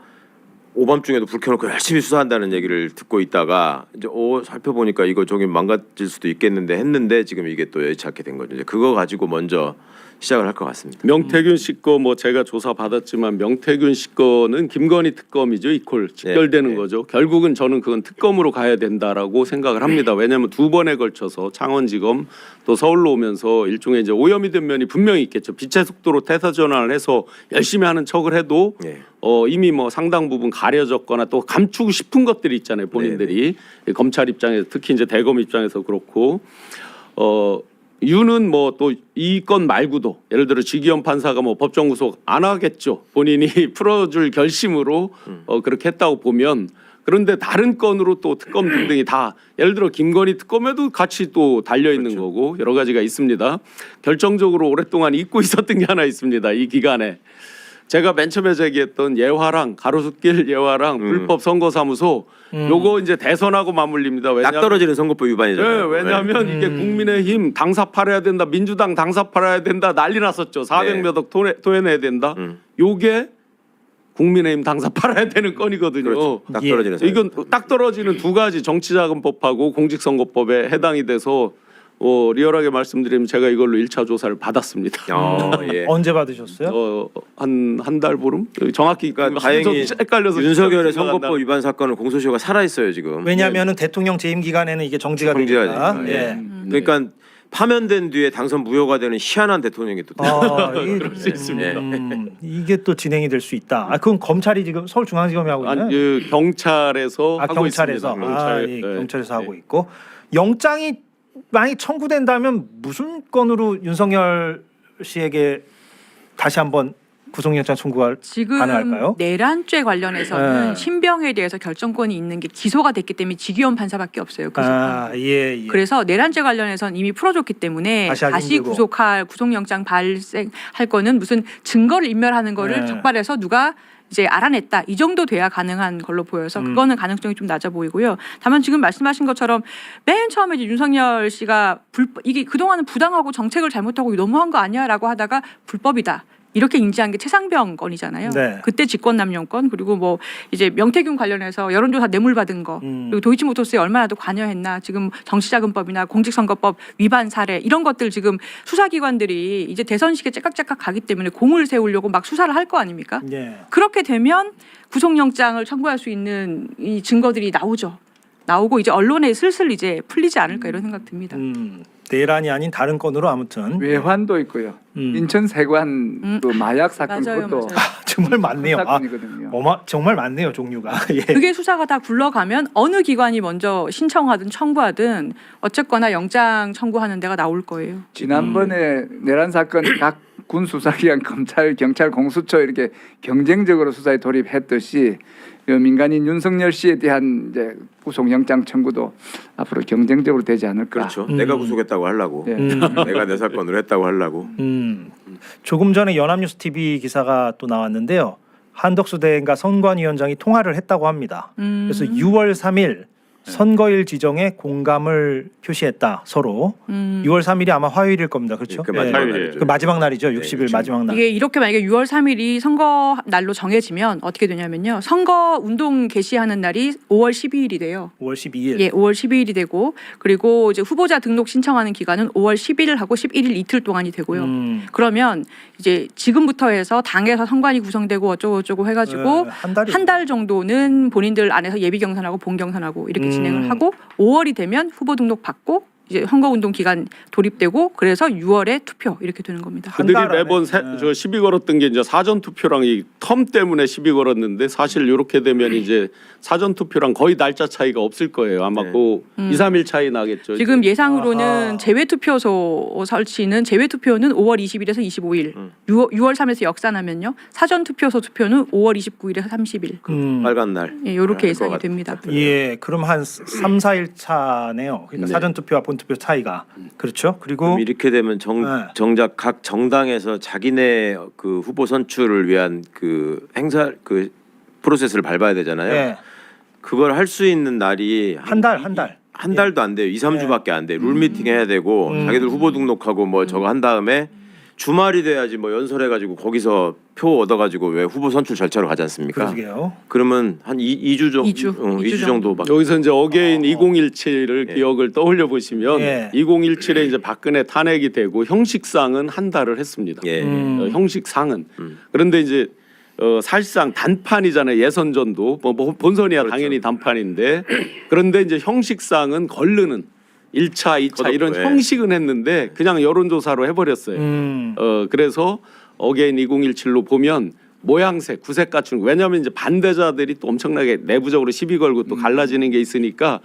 오밤중에도 불 켜놓고 열심히 수사한다는 얘기를 듣고 있다가 이제 살펴보니까 이거 저기 망가질 수도 있겠는데 했는데 지금 이게 또 여의치 않게 된 거죠. 이제 그거 가지고 먼저 시작을 할 것 같습니다.
명태균 씨 거 뭐 제가 조사 받았지만 명태균 씨 거는 김건희 특검이죠. 이퀄 직결되는
네.
거죠. 결국은 저는 그건 특검으로 가야 된다라고 생각을 합니다. 왜냐하면 두 번에 걸쳐서 창원지검 또 서울로 오면서 일종의 이제 오염이 된 면이 분명히 있겠죠. 빛의 속도로 태세 전환을 해서 열심히 하는 척을 해도
네.
이미 뭐 상당 부분 가려졌거나 또 감추고 싶은 것들이 있잖아요. 본인들이 검찰 입장에서 특히 이제 대검 입장에서 그렇고 유는 뭐 또 이 건 말고도 예를 들어 지기현 판사가 뭐 법정 구속 안 하겠죠. 본인이 풀어줄 결심으로 그렇게 했다고 보면 그런데 다른 건으로 또 특검 등등이 다 예를 들어 김건희 특검에도 같이 또 달려 있는 거고 여러 가지가 있습니다. 결정적으로 오랫동안 잊고 있었던 게 하나 있습니다. 이 기간에 제가 맨 처음에 제기했던 예화랑 가로수길 예화랑 불법 선거사무소 요거 이제 대선하고 맞물립니다.
딱
왜냐하면
떨어지는 선거법
네,
위반이잖아요.
왜냐하면 이게 국민의힘 당사 팔아야 된다, 민주당 당사 팔아야 된다 난리 났었죠. 400몇 억 토해내야 된다. 요게 국민의힘 당사 팔아야 되는 건이거든요.
그렇죠. 딱
예.
떨어지는
이건 딱 떨어지는 두 가지 정치자금법하고 공직선거법에 해당이 돼서 리얼하게 말씀드리면 제가 이걸로 1차 조사를 받았습니다.
예.
언제 받으셨어요?
한 달 보름? 정확히
그러니까 다행히
헷갈려서
윤석열의
생각 안
선거법
나-
위반 사건은 공소시효가 살아 있어요 지금.
왜냐하면은 대통령 재임 기간에는 이게 정지가
정지가
되니까.
되니까,
예.
그러니까 파면된 뒤에 당선 무효가 되는 희한한 대통령이 또
그럴
수 있습니다.
이게 또 진행이 될 수 있다. 그건 검찰이 지금 서울중앙지검이 하고 있나요?
아니, 경찰에서 하고
경찰에서
있습니다. 경찰,
예,
네.
경찰에서 하고 있고 영장이 만약에 청구된다면 무슨 건으로 윤석열 씨에게 다시 한번 구속영장 청구가
지금
가능할까요?
내란죄 관련해서는
네.
신병에 대해서 결정권이 있는 게 기소가 됐기 때문에 지기현 판사밖에 없어요.
예.
그래서 내란죄 관련해서는 이미 풀어줬기 때문에
다시 하기
다시
힘들고.
구속영장 발생할 거는 무슨 증거를 인멸하는 거를
네.
적발해서 누가 이제 알아냈다 이 정도 돼야 가능한 걸로 보여서 그거는 가능성이 좀 낮아 보이고요. 다만 지금 말씀하신 것처럼 맨 처음에 이제 윤석열 씨가 이게 그동안은 부당하고 정책을 잘못하고 너무한 거 아니야라고 하다가 불법이다. 이렇게 인지한 게 최상병 건이잖아요.
네.
그때 직권남용 건 그리고 뭐 이제 명태균 관련해서 여론조사 뇌물 받은 거 그리고 도이치모터스에 얼마나 더 관여했나 지금 정치자금법이나 공직선거법 위반 사례 이런 것들 지금 수사기관들이 이제 대선식에 째깍째깍 가기 때문에 공을 세우려고 막 수사를 할 거 아닙니까?
예.
그렇게 되면 구속영장을 청구할 수 있는 이 증거들이 나오고 이제 언론에 슬슬 이제 풀리지 않을까 이런 생각 듭니다.
내란이 아닌 다른 건으로 아무튼
외환도 있고요. 인천 세관 그 마약 사건
맞아요,
그것도
맞아요.
정말 많네요.
사건이거든요.
정말 많네요 종류가. 예.
그게 수사가 다 굴러가면 어느 기관이 먼저 신청하든 청구하든 어쨌거나 영장 청구하는 데가 나올 거예요.
지난번에 내란 사건 각 군 수사기관, 검찰, 경찰, 공수처 이렇게 경쟁적으로 수사에 돌입했듯이 민간인 윤석열 씨에 대한 이제 구속영장 청구도 앞으로 경쟁적으로 되지 않을까.
그렇죠. 내가 구속했다고 하려고.
예.
내가 내 사건으로 했다고 하려고.
조금 전에 연합뉴스 TV 기사가 또 나왔는데요. 한덕수 대행과 선관위원장이 통화를 했다고 합니다. 그래서 6월 3일 선거일 지정에 공감을 표시했다 서로. 6월 3일이 아마 화요일일 겁니다. 그렇죠?
그 마지막
예.
날이죠.
그 마지막 날이죠. 60일 마지막 날.
이게 이렇게 만약에 6월 3일이 선거 날로 정해지면 어떻게 되냐면요. 선거 운동 개시하는 날이 5월 12일이 돼요.
5월 12일.
예, 5월 12일이 되고 그리고 이제 후보자 등록 신청하는 기간은 5월 11일하고 11일 이틀 동안이 되고요. 그러면 이제 지금부터 해서 당에서 선관위 구성되고 어쩌고 해가지고 한 달 정도는 본인들 안에서 예비 경선하고 본 경선하고 이렇게 진행을 하고 5월이 되면 후보 등록 받고 이제 선거운동 기간 돌입되고 그래서 6월에 투표 이렇게 되는 겁니다.
그들이
달 안에.
매번 저 시비 걸었던 게 이제 사전 투표랑 이 텀 때문에 시비 걸었는데 사실 이렇게 되면 이제 사전 투표랑 거의 날짜 차이가 없을 거예요. 아마 그 2, 3일 차이 나겠죠.
지금
이제.
예상으로는
아하.
제외투표소 설치는 제외투표는 5월 20일에서 25일, 6월 3일에서 역산하면요. 사전투표소 투표는 5월 29일에서 30일.
빨간 날.
예, 이렇게
것
예상이
같-
됩니다.
예, 그럼 한 3, 4일 차네요. 그러니까
네.
사전 투표와 본 투표 차이가. 그렇죠? 그리고
그럼 이렇게 되면
네.
정작 각 정당에서 자기네 그 후보 선출을 위한 그 행사 그 프로세스를 밟아야 되잖아요.
예,
그걸 할 수 있는 날이
한 달.
한 달도 안 돼요. 2, 3주밖에 안 돼. 룰 미팅 해야 되고 자기들 후보 등록하고 뭐 저거 한 다음에 주말이 돼야지 뭐 연설해 가지고 거기서 표 얻어 가지고 왜 후보 선출 절차로 가지 않습니까?
그러게요.
그러면 한 2주 정도
이 주.
2주 정도밖에
여기서 이제 어게인 2017을
예.
기억을 떠올려 보시면
예.
2017에 이제 박근혜 탄핵이 되고 형식상은 한 달을 했습니다.
예.
형식상은 그런데 이제 사실상 단판이잖아요. 예선전도 뭐 본선이야
그렇죠.
당연히 단판인데 그런데 이제 형식상은 걸르는 1차, 2차 이런
예.
형식은 했는데 그냥 여론조사로 해버렸어요. 그래서 어게인 2017로 보면 모양새, 구색 갖춘 거. 왜냐하면 이제 반대자들이 또 엄청나게 내부적으로 시비 걸고 또 갈라지는 게 있으니까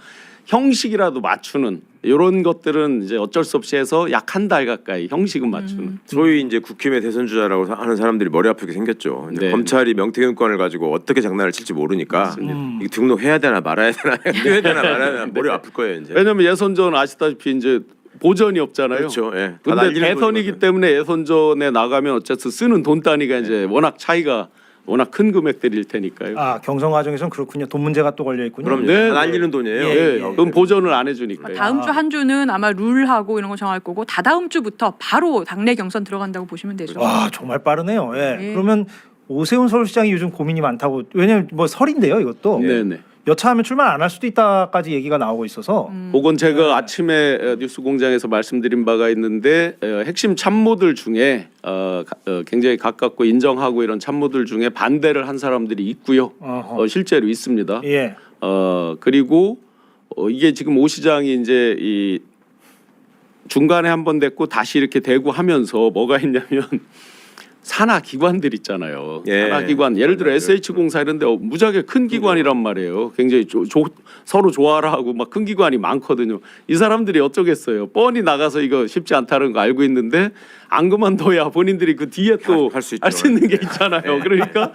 형식이라도 맞추는 이런 것들은 이제 어쩔 수 없이 해서 약 한 달 가까이 형식은 맞추는.
소위 이제 국힘의 대선 주자라고 하는 사람들이 머리 아프게 생겼죠. 이제
네.
검찰이 명태균권을 가지고 어떻게 장난을 칠지 모르니까 이거 등록해야 되나 말아야 되나 해야 되나 말아야 되나 머리 아플 거예요 이제.
왜냐하면 예선전 아시다시피 이제 보전이 없잖아요.
그렇죠. 예. 다
근데
날리는
대선이기
거지만.
때문에 예선전에 나가면 어쨌든 쓰는 돈 단위가 이제 워낙 차이가 워낙 큰 금액들일 테니까요.
아, 경선 과정에서는 그렇군요. 돈 문제가 또 걸려 있군요.
그럼요.
네,
다 날리는 돈이에요.
예, 그럼 보전을 안 해주니까요.
다음 주 한 주는 아마 룰하고 이런 거 정할 거고 다다음 주부터 바로 당내 경선 들어간다고 보시면 되죠.
와, 정말 빠르네요. 예.
예.
그러면 오세훈 서울시장이 요즘 고민이 많다고. 왜냐면 뭐 설인데요, 이것도.
네네.
여차하면 출마 안 할 수도 있다까지 얘기가 나오고 있어서.
그건 제가 아침에 뉴스공장에서 말씀드린 바가 있는데 핵심 참모들 중에 굉장히 가깝고 인정하고 이런 참모들 중에 반대를 한 사람들이 있고요.
어허.
실제로 있습니다.
예.
그리고 이게 지금 오 시장이 이제 이 중간에 한 번 됐고 다시 이렇게 되고 하면서 뭐가 있냐면 산하 기관들 있잖아요.
예.
산하 기관 예를 들어 SH공사 이런데 무지하게 큰 기관이란 말이에요. 굉장히 서로 좋아라 하고 막 큰 기관이 많거든요. 이 사람들이 어쩌겠어요. 뻔히 나가서 이거 쉽지 않다는 거 알고 있는데 안 그만둬야 본인들이 그 뒤에 또
할 수 있죠.
할 수 있는 게 있잖아요. 그러니까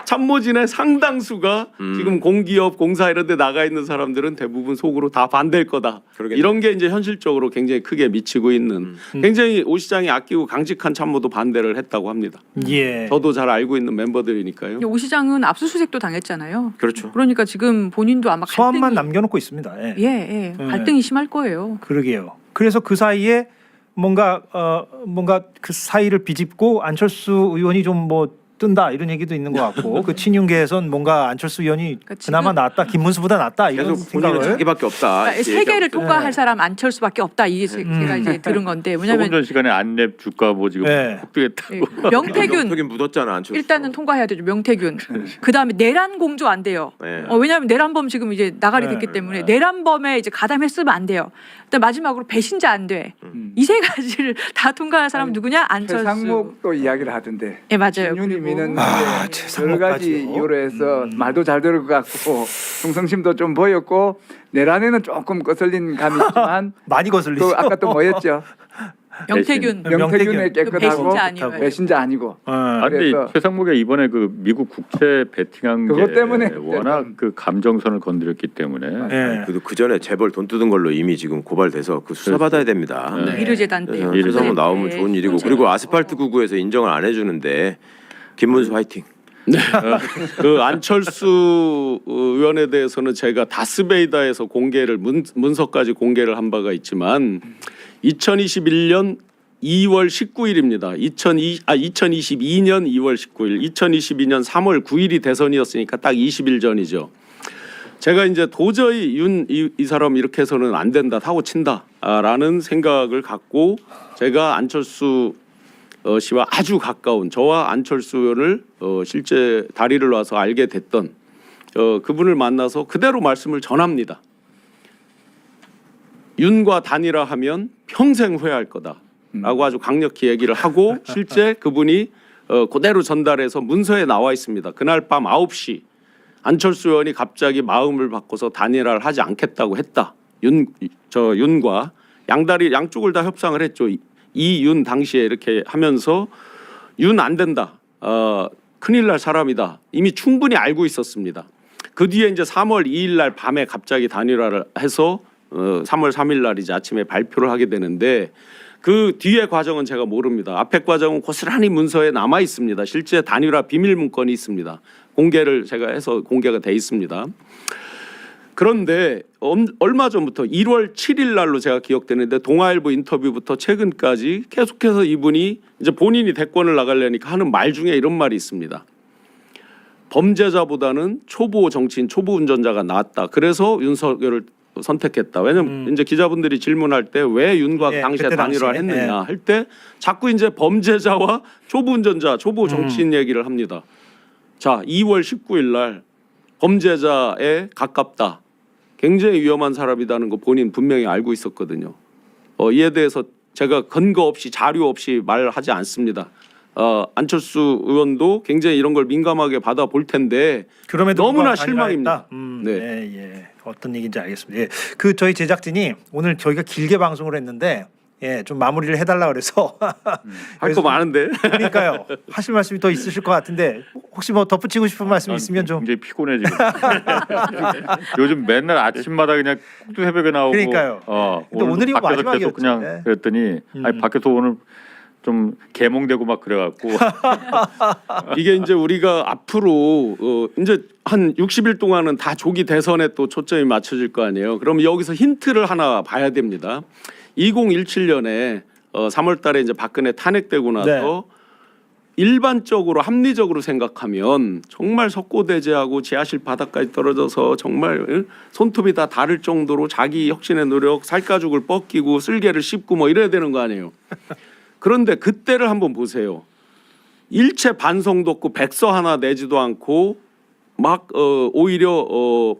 참모진의 상당수가 지금 공기업, 공사 이런 데 나가 있는 사람들은 대부분 속으로 다 반대일 거다.
그러겠네요.
이런 게 이제 현실적으로 굉장히 크게 미치고 있는 굉장히 오 시장이 아끼고 강직한 참모도 반대를 했다고 합니다.
예.
저도 잘 알고 있는 멤버들이니까요.
오 시장은 압수수색도 당했잖아요.
그렇죠.
그러니까 지금 본인도 아마
소환만
갈등이
남겨놓고 있습니다. 예.
예, 갈등이 심할 거예요.
그러게요. 그래서 그 사이에 뭔가 그 사이를 비집고 안철수 의원이 좀 뭐 뜬다 이런 얘기도 있는 것 같고 그 친윤계에선 뭔가 안철수 의원이
그러니까
그나마 낫다, 김문수보다 낫다 이런
계속 본인은
생각을.
자기밖에 없다.
그러니까
이렇게
세 개를
얘기하고
통과할 사람 안철수밖에 없다. 이게 제가 이제 들은 건데
조금
왜냐하면
전 시간에 안랩 주가 뭐 지금
네.
폭등했다고.
예, 명태균
명태균 묻었잖아 안철수.
일단은 통과해야 되죠. 명태균. 그다음에 내란 공조 안 돼요.
네.
왜냐하면 내란범 지금 이제 나가리 됐기 때문에 내란범에 이제 가담했으면 안 돼요. 그다음 마지막으로 배신자 안 돼. 이 세 가지를 다 통과할 사람 누구냐? 안철수.
최상목도 이야기를 하던데.
예, 맞아요.
윤희미는
아,
이제 여러
최상목까지요?
가지 이유로 해서 말도 잘 들을 것 같고 충성심도 좀 보였고 내란에는 조금 거슬린 감이 있지만
많이 거슬리죠.
또 아까 또 뭐였죠?
명태균
명태균의 깨끗하고
배신자 아니에요.
배신자 아니고.
아, 근데
그래서-
최상무가 이번에 그 미국 국채 베팅한
그것
게
때문에
워낙 그 감정선을 건드렸기 때문에
예.
그래도 그 전에 재벌 돈 뜯은 걸로 이미 지금 고발돼서 그 수사 받아야 됩니다.
네.
미르재단 때
그래서 한번 나오면 좋은 일이고 그리고 아스팔트 구구에서 인정을 안 해주는데 김문수 화이팅.
그 안철수 의원에 대해서는 제가 다스베이다에서 공개를 문서까지 공개를 한 바가 있지만 2021년 2월 19일입니다. 2022년 2월 19일, 2022년 3월 9일이 대선이었으니까 딱 20일 전이죠. 제가 이제 도저히 이 사람 이렇게 해서는 안 된다, 타고 친다라는 생각을 갖고 제가 안철수 씨와 아주 가까운 저와 안철수 의원을 실제 다리를 놔서 알게 됐던 그분을 만나서 그대로 말씀을 전합니다. 윤과 단일화하면 평생 후회할 거다라고 아주 강력히 얘기를 하고 실제 그분이 그대로 전달해서 문서에 나와 있습니다. 그날 밤 9시 안철수 의원이 갑자기 마음을 바꿔서 단일화를 하지 않겠다고 했다. 윤과 양쪽을 다 협상을 했죠. 이윤 당시에 이렇게 하면서 윤 안 된다. 큰일 날 사람이다. 이미 충분히 알고 있었습니다. 그 뒤에 이제 3월 2일 날 밤에 갑자기 단일화를 해서 3월 3일 날 이제 아침에 발표를 하게 되는데 그 뒤에 과정은 제가 모릅니다. 앞에 과정은 고스란히 문서에 남아 있습니다. 실제 단일화 비밀 문건이 있습니다. 공개를 제가 해서 공개가 돼 있습니다. 그런데 얼마 전부터 1월 7일 날로 제가 기억되는데 동아일보 인터뷰부터 최근까지 계속해서 이분이 이제 본인이 대권을 나가려니까 하는 말 중에 이런 말이 있습니다. 범죄자보다는 초보 정치인, 초보 운전자가 낫다. 그래서 윤석열을 선택했다. 왜냐면 이제 기자분들이 질문할 때 왜 윤곽
예,
당시에
그때
단일화를
당시에.
했느냐 할 때 자꾸 이제 범죄자와 초보 운전자, 초보 정치인 얘기를 합니다. 자, 2월 19일 날 범죄자에 가깝다. 굉장히 위험한 사람이라는 거 본인 분명히 알고 있었거든요. 이에 대해서 제가 근거 없이 자료 없이 말하지 않습니다. 안철수 의원도 굉장히 이런 걸 민감하게 받아볼 텐데
그럼에도
너무나
불구하고
실망입니다.
네. 예. 어떤 얘기인지 알겠습니다. 예. 그 저희 제작진이 오늘 저희가 길게 방송을 했는데 예, 좀 마무리를 해달라 그래서
할 거 많은데.
그러니까요. 하실 말씀이 더 있으실 것 같은데 혹시 뭐 덧붙이고 싶은 말씀 있으면 좀.
굉장히 피곤해 지금. 요즘 맨날 아침마다 그냥 또 새벽에 나오고.
그러니까요. 근데 오늘이
밖에서
마지막이었죠.
계속 그냥
네.
그랬더니 아니 밖에서 오늘 좀 개몽되고 막 그래갖고
이게 이제 우리가 앞으로 이제 한 60일 동안은 다 조기 대선에 또 초점이 맞춰질 거 아니에요. 그럼 여기서 힌트를 하나 봐야 됩니다. 2017년에 3월 달에 이제 박근혜 탄핵되고 나서 일반적으로 합리적으로 생각하면 정말 석고대죄하고 지하실 바닥까지 떨어져서 정말 손톱이 다 다를 정도로 자기 혁신의 노력, 살가죽을 뻗기고 쓸개를 씹고 뭐 이래야 되는 거 아니에요. 그런데 그때를 한번 보세요. 일체 반성도 없고 백서 하나 내지도 않고 막 오히려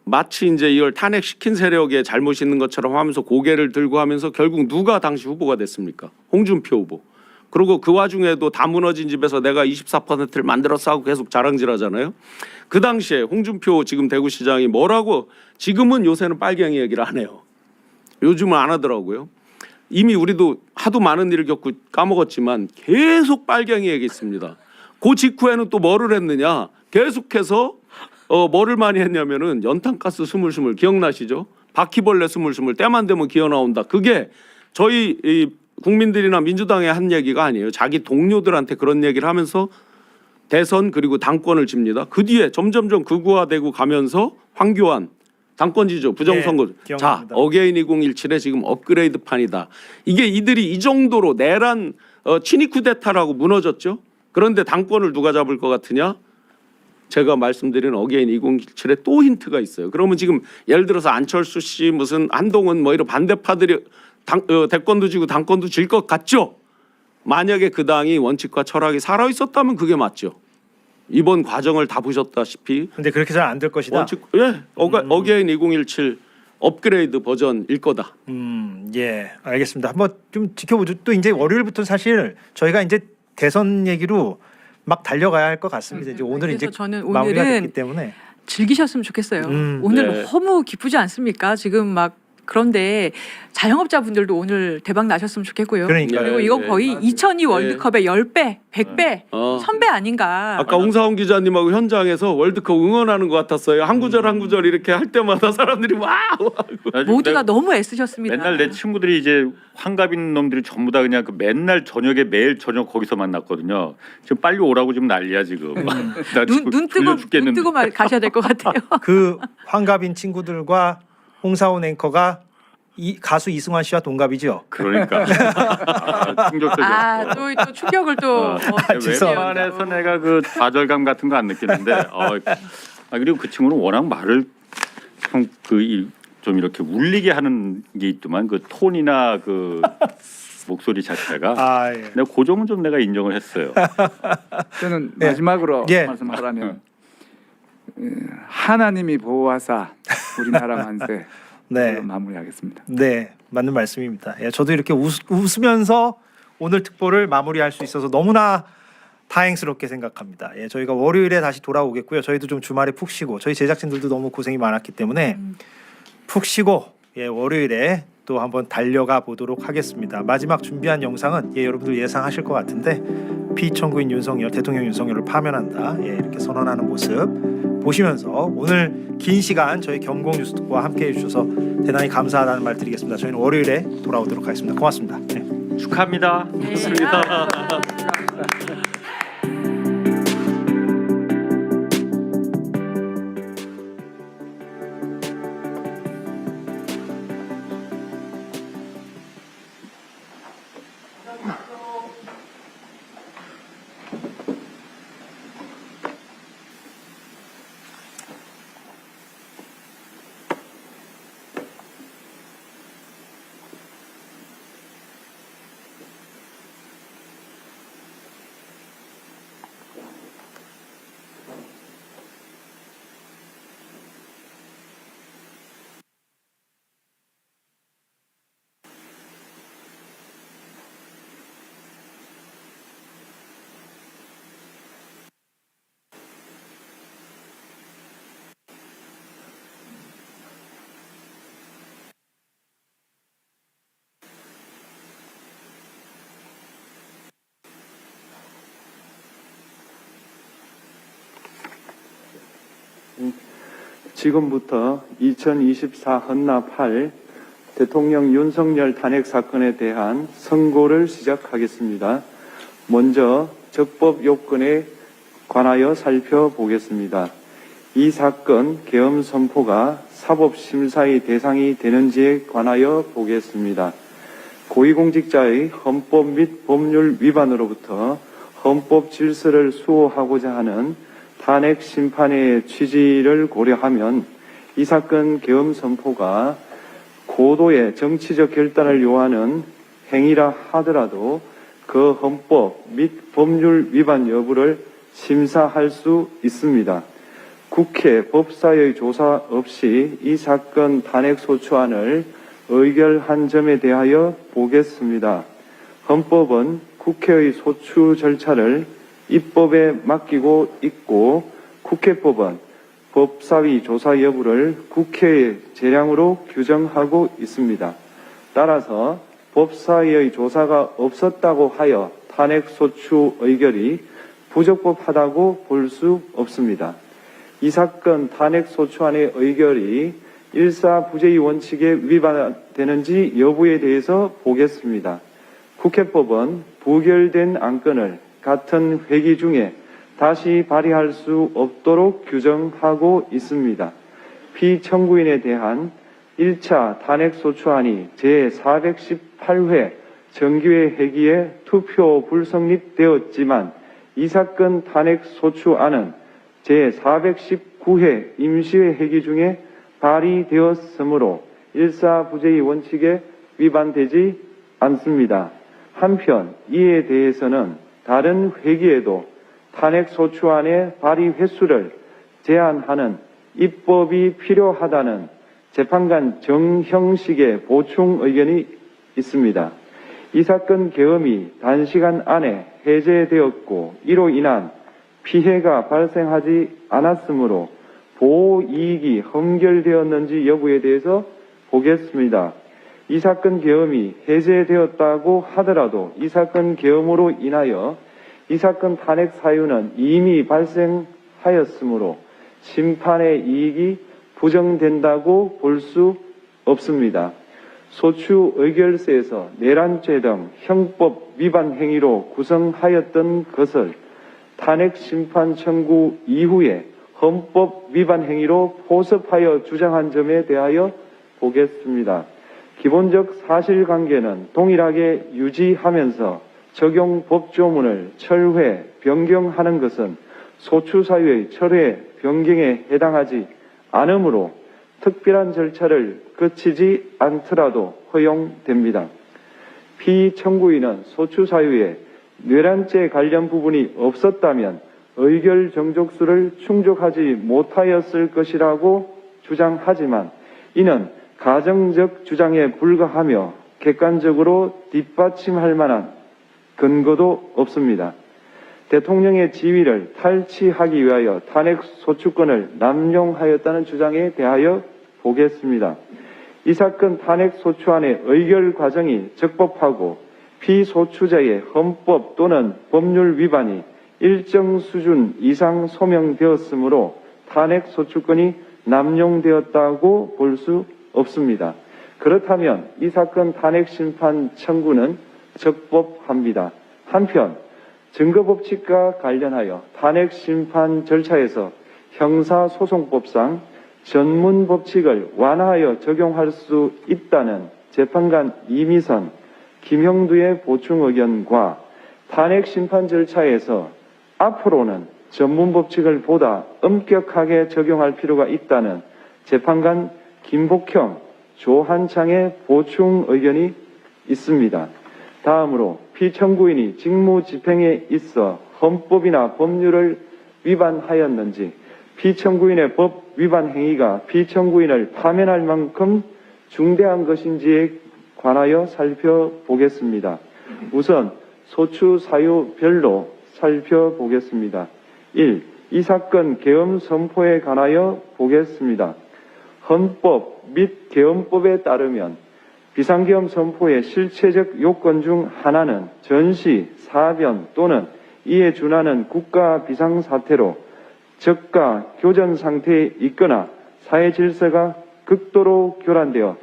마치 이제 이걸 탄핵시킨 세력에 잘못이 있는 것처럼 하면서 고개를 들고 하면서 결국 누가 당시 후보가 됐습니까? 홍준표 후보. 그리고 그 와중에도 다 무너진 집에서 내가 24%를 만들었어 하고 계속 자랑질하잖아요. 그 당시에 홍준표 지금 대구시장이 뭐라고 지금은 요새는 빨갱이 얘기를 안 해요. 요즘은 안 하더라고요. 이미 우리도 하도 많은 일을 겪고 까먹었지만 계속 빨갱이 얘기했습니다. 그 직후에는 또 뭐를 했느냐? 계속해서 뭐를 많이 했냐면은 연탄가스 스물스물 기억나시죠? 바퀴벌레 스물스물 때만 되면 기어 나온다. 그게 저희 이 국민들이나 민주당에 한 얘기가 아니에요. 자기 동료들한테 그런 얘기를 하면서 대선 그리고 당권을 집니다. 그 뒤에 점점점 극우화되고 가면서 황교안 당권지죠. 부정선거.
네,
자,
기억납니다.
어게인 2017에 지금 업그레이드 판이다. 이게 이들이 이 정도로 내란 친위 쿠데타라고 무너졌죠. 그런데 당권을 누가 잡을 것 같으냐? 제가 말씀드린 어게인 2017에 또 힌트가 있어요. 그러면 지금 예를 들어서 안철수 씨 무슨 한동훈 뭐 이런 반대파들이 대권도 지고 당권도 질 것 같죠. 만약에 그 당이 원칙과 철학이 살아 있었다면 그게 맞죠. 이번 과정을 다 보셨다시피
근데 그렇게 잘 안 될 것이다.
원칙 어게인 2017 업그레이드 버전일 거다.
예, 알겠습니다. 한번 좀 지켜보죠. 또 이제 월요일부터 사실 저희가 이제 대선 얘기로 막 달려가야 할 것 같습니다. 이제 오늘 이제
그래서 저는
마무리가
오늘은
됐기 때문에
즐기셨으면 좋겠어요. 오늘
네.
너무 기쁘지 않습니까? 지금 막 그런데 자영업자분들도 오늘 대박 나셨으면 좋겠고요.
그러니까요.
그리고 이거 거의 2002 월드컵의 10배, 100배,
어.
1000배 아닌가.
아까 홍사원 기자님하고 현장에서 월드컵 응원하는 것 같았어요. 한 구절 한 구절 이렇게 할 때마다 사람들이 와.
모두가 너무 애쓰셨습니다.
맨날 내 친구들이 이제 환갑인 놈들이 전부 다 그냥 그 맨날 저녁에 매일 저녁 거기서 만났거든요. 지금 빨리 오라고 지금 난리야 지금. 나 지금
눈
졸려
뜨고
죽겠는데.
가셔야 될 것 같아요.
그 환갑인 친구들과 홍사원 앵커가 가수 이승환 씨와 동갑이죠.
그러니까 충격적이었어.
또 충격을 또
웬만해서 내가 그 좌절감 같은 거 안 느끼는데 그리고 그 친구는 워낙 말을 좀 이렇게 울리게 하는 게 있더만 그 톤이나 그 목소리 자체가
예.
내가 그 점은 좀 내가 인정을 했어요.
저는
예.
마지막으로
예.
말씀하라면 하나님이 보호하사 우리나라 만세.
네.
마무리하겠습니다.
네, 맞는 말씀입니다. 예, 저도 이렇게 웃으면서 오늘 특보를 마무리할 수 있어서 너무나 다행스럽게 생각합니다. 예, 저희가 월요일에 다시 돌아오겠고요. 저희도 좀 주말에 푹 쉬고 저희 제작진들도 너무 고생이 많았기 때문에 푹 쉬고 월요일에 또 한번 달려가 보도록 하겠습니다. 마지막 준비한 영상은 여러분들 예상하실 것 같은데 피청구인 윤석열, 대통령 윤석열을 파면한다. 이렇게 선언하는 모습 보시면서 오늘 긴 시간 저희 경공 뉴스 특보와 함께해 주셔서 대단히 감사하다는 말 드리겠습니다. 저희는 월요일에 돌아오도록 하겠습니다. 고맙습니다. 네.
축하합니다.
고맙습니다.
지금부터 2024 헌나 8 대통령 윤석열 탄핵 사건에 대한 선고를 시작하겠습니다. 먼저 적법 요건에 관하여 살펴보겠습니다. 이 사건 계엄 선포가 사법심사의 대상이 되는지에 관하여 보겠습니다. 고위공직자의 헌법 및 법률 위반으로부터 헌법 질서를 수호하고자 하는 탄핵 심판의 취지를 고려하면 이 사건 계엄 선포가 고도의 정치적 결단을 요하는 행위라 하더라도 그 헌법 및 법률 위반 여부를 심사할 수 있습니다. 국회 법사의 조사 없이 이 사건 탄핵 소추안을 의결한 점에 대하여 보겠습니다. 헌법은 국회의 소추 절차를 입법에 맡기고 있고 국회법은 법사위 조사 여부를 국회의 재량으로 규정하고 있습니다. 따라서 법사위의 조사가 없었다고 하여 탄핵소추 의결이 부적법하다고 볼 수 없습니다. 이 사건 탄핵소추안의 의결이 일사부재의 원칙에 위반되는지 여부에 대해서 보겠습니다. 국회법은 부결된 안건을 같은 회기 중에 다시 발의할 수 없도록 규정하고 있습니다. 피청구인에 대한 1차 탄핵소추안이 제418회 정기회 회기에 투표 불성립되었지만 이 사건 탄핵소추안은 제419회 임시회 회기 중에 발의되었으므로 일사부재의 원칙에 위반되지 않습니다. 한편 이에 대해서는 다른 회기에도 탄핵소추안의 발의 횟수를 제한하는 입법이 필요하다는 재판관 정형식의 보충 의견이 있습니다. 이 사건 계엄이 단시간 안에 해제되었고 이로 인한 피해가 발생하지 않았으므로 보호 이익이 험결되었는지 여부에 대해서 보겠습니다. 이 사건 계엄이 해제되었다고 하더라도 이 사건 계엄으로 인하여 이 사건 탄핵 사유는 이미 발생하였으므로 심판의 이익이 부정된다고 볼 수 없습니다. 소추 의결서에서 내란죄 등 형법 위반 행위로 구성하였던 것을 탄핵 심판 청구 이후에 헌법 위반 행위로 포섭하여 주장한 점에 대하여 보겠습니다. 기본적 사실관계는 동일하게 유지하면서 적용 법조문을 철회, 변경하는 것은 소추사유의 철회, 변경에 해당하지 않으므로 특별한 절차를 거치지 않더라도 허용됩니다. 피청구인은 소추사유에 내란죄 관련 부분이 없었다면 의결 정족수를 충족하지 못하였을 것이라고 주장하지만 이는 가정적 주장에 불과하며 객관적으로 뒷받침할 만한 근거도 없습니다. 대통령의 지위를 탈취하기 위하여 탄핵 소추권을 남용하였다는 주장에 대하여 보겠습니다. 이 사건 탄핵 소추안의 의결 과정이 적법하고 피소추자의 헌법 또는 법률 위반이 일정 수준 이상 소명되었으므로 탄핵 소추권이 남용되었다고 볼 수 없습니다. 그렇다면 이 사건 탄핵 심판 청구는 적법합니다. 한편 증거법칙과 관련하여 탄핵 심판 절차에서 형사소송법상 전문 법칙을 완화하여 적용할 수 있다는 재판관 이미선, 김형두의 보충 의견과 탄핵 심판 절차에서 앞으로는 전문 법칙을 보다 엄격하게 적용할 필요가 있다는 재판관 김복형, 조한창의 보충 의견이 있습니다. 다음으로 피청구인이 직무집행에 있어 헌법이나 법률을 위반하였는지 피청구인의 법 위반 행위가 피청구인을 파면할 만큼 중대한 것인지에 관하여 살펴보겠습니다. 우선 소추 사유별로 살펴보겠습니다. 1. 이 사건 계엄 선포에 관하여 보겠습니다. 헌법 및 계엄법에 따르면 비상계엄 선포의 실체적 요건 중 하나는 전시, 사변 또는 이에 준하는 국가 비상사태로 저가 교전 상태에 있거나 사회 질서가 극도로 교란되어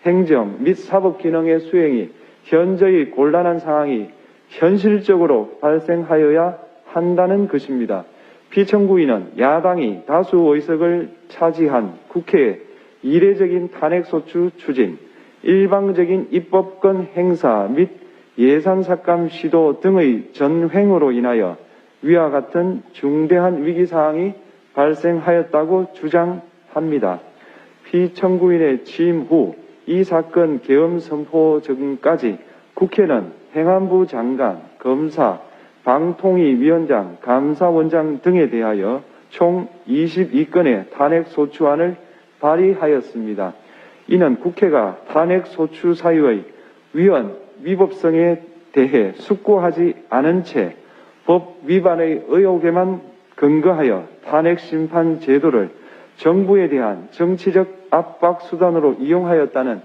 행정 및 사법 기능의 수행이 현저히 곤란한 상황이 현실적으로 발생하여야 한다는 것입니다. 피청구인은 야당이 다수 의석을 차지한 국회의 이례적인 탄핵소추 추진, 일방적인 입법권 행사 및 예산 삭감 시도 등의 전횡으로 인하여 위와 같은 중대한 위기사항이 발생하였다고 주장합니다. 피청구인의 취임 후 이 사건 계엄 선포 전까지 국회는 행안부 장관, 검사, 방통위위원장, 감사원장 등에 대하여 총 22건의 탄핵소추안을 발의하였습니다. 이는 국회가 탄핵소추 사유의 위헌, 위법성에 대해 숙고하지 않은 채 법 위반의 의혹에만 근거하여 탄핵심판 제도를 정부에 대한 정치적 압박 수단으로 이용하였다는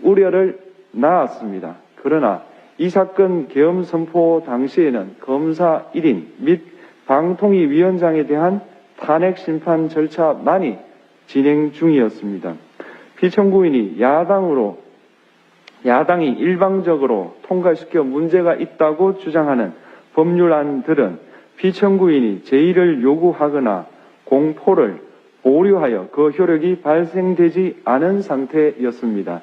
우려를 낳았습니다. 그러나 이 사건 계엄 선포 당시에는 검사 1인 및 방통위위원장에 대한 탄핵심판 절차만이 진행 중이었습니다. 피청구인이 야당이 일방적으로 통과시켜 문제가 있다고 주장하는 법률안들은 피청구인이 제의를 요구하거나 공포를 보류하여 그 효력이 발생되지 않은 상태였습니다.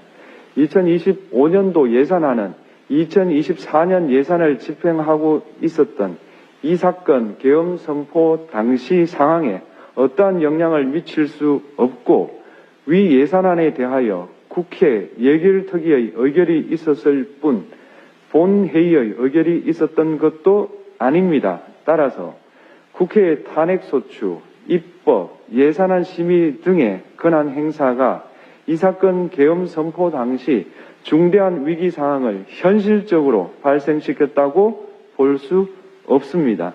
2025년도 예산안은 2024년 예산을 집행하고 있었던 이 사건 계엄 선포 당시 상황에 어떠한 영향을 미칠 수 없고 위 예산안에 대하여 국회 예결특위의 의결이 있었을 뿐 본회의의 의결이 있었던 것도 아닙니다. 따라서 국회의 탄핵소추, 입법, 예산안 심의 등의 권한 행사가 이 사건 계엄 선포 당시 중대한 위기 상황을 현실적으로 발생시켰다고 볼 수 없습니다.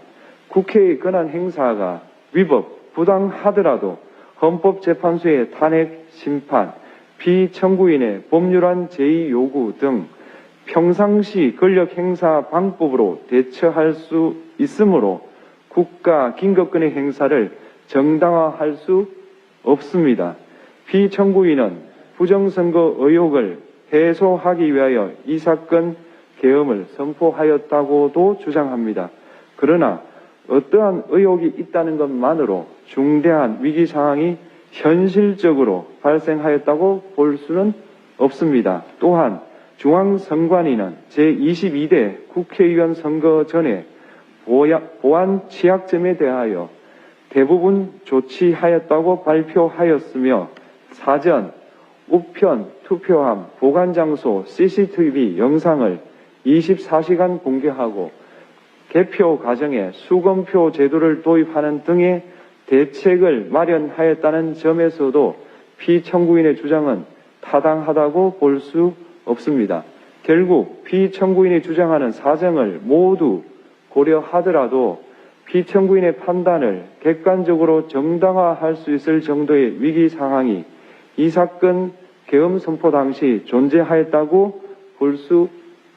국회의 권한 행사가 위법, 부당하더라도 헌법재판소의 탄핵 심판, 피청구인의 법률안 제의 요구 등 평상시 권력 행사 방법으로 대처할 수 있으므로 국가 긴급권의 행사를 정당화할 수 없습니다. 피청구인은 부정선거 의혹을 해소하기 위하여 이 사건 계엄을 선포하였다고도 주장합니다. 그러나 어떠한 의혹이 있다는 것만으로 중대한 위기 상황이 현실적으로 발생하였다고 볼 수는 없습니다. 또한 중앙선관위는 제22대 국회의원 선거 전에 보안 취약점에 대하여 대부분 조치하였다고 발표하였으며 사전, 우편, 투표함, 보관장소, CCTV 영상을 24시간 공개하고 개표 과정에 수검표 제도를 도입하는 등의 대책을 마련하였다는 점에서도 피청구인의 주장은 타당하다고 볼 수 없습니다. 결국 피청구인이 주장하는 사정을 모두 고려하더라도 피청구인의 판단을 객관적으로 정당화할 수 있을 정도의 위기 상황이 이 사건 계엄 선포 당시 존재하였다고 볼 수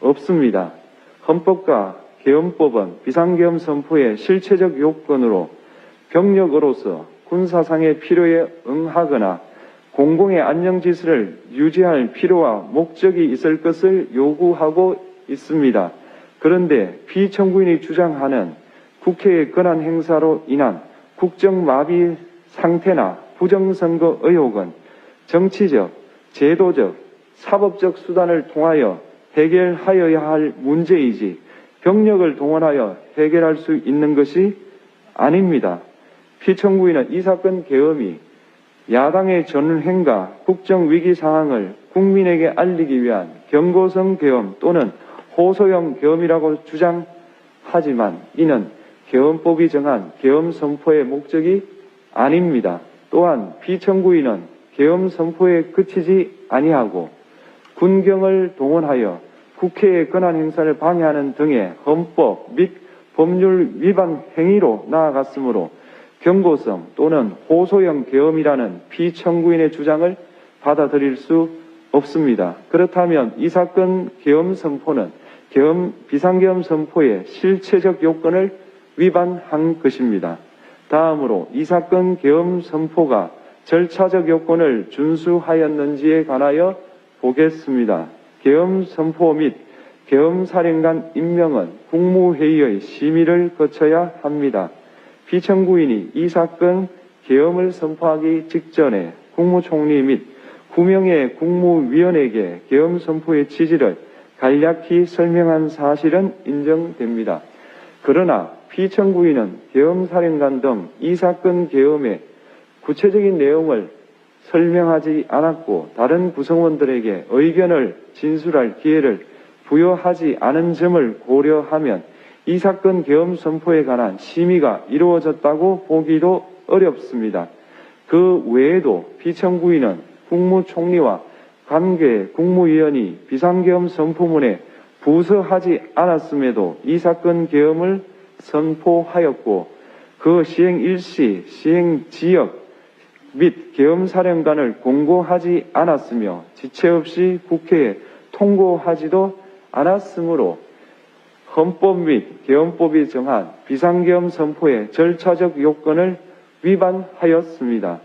없습니다. 헌법과 계엄법은 비상계엄 선포의 실체적 요건으로 병력으로서 군사상의 필요에 응하거나 공공의 안정질서를 유지할 필요와 목적이 있을 것을 요구하고 있습니다. 그런데 피청구인이 주장하는 국회의 권한 행사로 인한 국정마비 상태나 부정선거 의혹은 정치적, 제도적, 사법적 수단을 통하여 해결하여야 할 문제이지 병력을 동원하여 해결할 수 있는 것이 아닙니다. 피청구인은 이 사건 계엄이 야당의 전횡과 국정위기 상황을 국민에게 알리기 위한 경고성 계엄 또는 호소형 계엄이라고 주장하지만 이는 계엄법이 정한 계엄 선포의 목적이 아닙니다. 또한 피청구인은 계엄 선포에 그치지 아니하고 군경을 동원하여 국회의 권한 행사를 방해하는 등의 헌법 및 법률 위반 행위로 나아갔으므로 경고성 또는 호소형 계엄이라는 피청구인의 주장을 받아들일 수 없습니다. 그렇다면 이 사건 계엄 선포는 비상계엄 선포의 실체적 요건을 위반한 것입니다. 다음으로 이 사건 계엄 선포가 절차적 요건을 준수하였는지에 관하여 보겠습니다. 계엄 선포 및 계엄 사령관 임명은 국무회의의 심의를 거쳐야 합니다. 피청구인이 이 사건 계엄을 선포하기 직전에 국무총리 및 9명의 국무위원에게 계엄 선포의 취지를 간략히 설명한 사실은 인정됩니다. 그러나 피청구인은 계엄사령관 등 이 사건 계엄의 구체적인 내용을 설명하지 않았고 다른 구성원들에게 의견을 진술할 기회를 부여하지 않은 점을 고려하면 이 사건 계엄 선포에 관한 심의가 이루어졌다고 보기도 어렵습니다. 그 외에도 피청구인은 국무총리와 관계 국무위원이 비상계엄 선포문에 부서하지 않았음에도 이 사건 계엄을 선포하였고 그 시행 일시, 시행 지역 및 계엄사령관을 공고하지 않았으며 지체 없이 국회에 통고하지도 않았으므로 헌법 및 계엄법이 정한 비상계엄 선포의 절차적 요건을 위반하였습니다.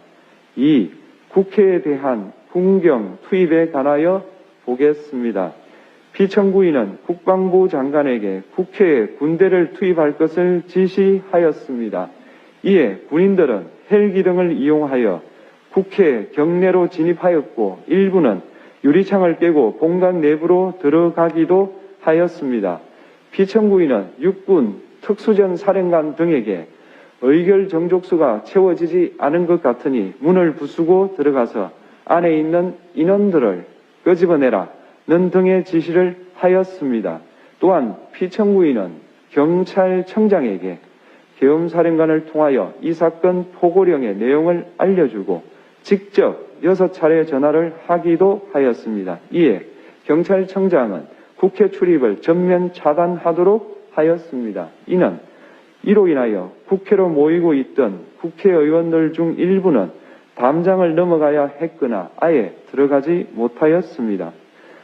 2. 국회에 대한 군경 투입에 관하여 보겠습니다. 피청구인은 국방부 장관에게 국회에 군대를 투입할 것을 지시하였습니다. 이에 군인들은 헬기 등을 이용하여 국회 경내로 진입하였고 일부는 유리창을 깨고 본관 내부로 들어가기도 하였습니다. 피청구인은 육군 특수전 사령관 등에게 의결 정족수가 채워지지 않은 것 같으니 문을 부수고 들어가서 안에 있는 인원들을 끄집어내라 는 등의 지시를 하였습니다. 또한 피청구인은 경찰청장에게 계엄사령관을 통하여 이 사건 포고령의 내용을 알려주고 직접 6차례 전화를 하기도 하였습니다. 이에 경찰청장은 국회 출입을 전면 차단하도록 하였습니다. 이는 이로 인하여 국회로 모이고 있던 국회의원들 중 일부는 담장을 넘어가야 했거나 아예 들어가지 못하였습니다.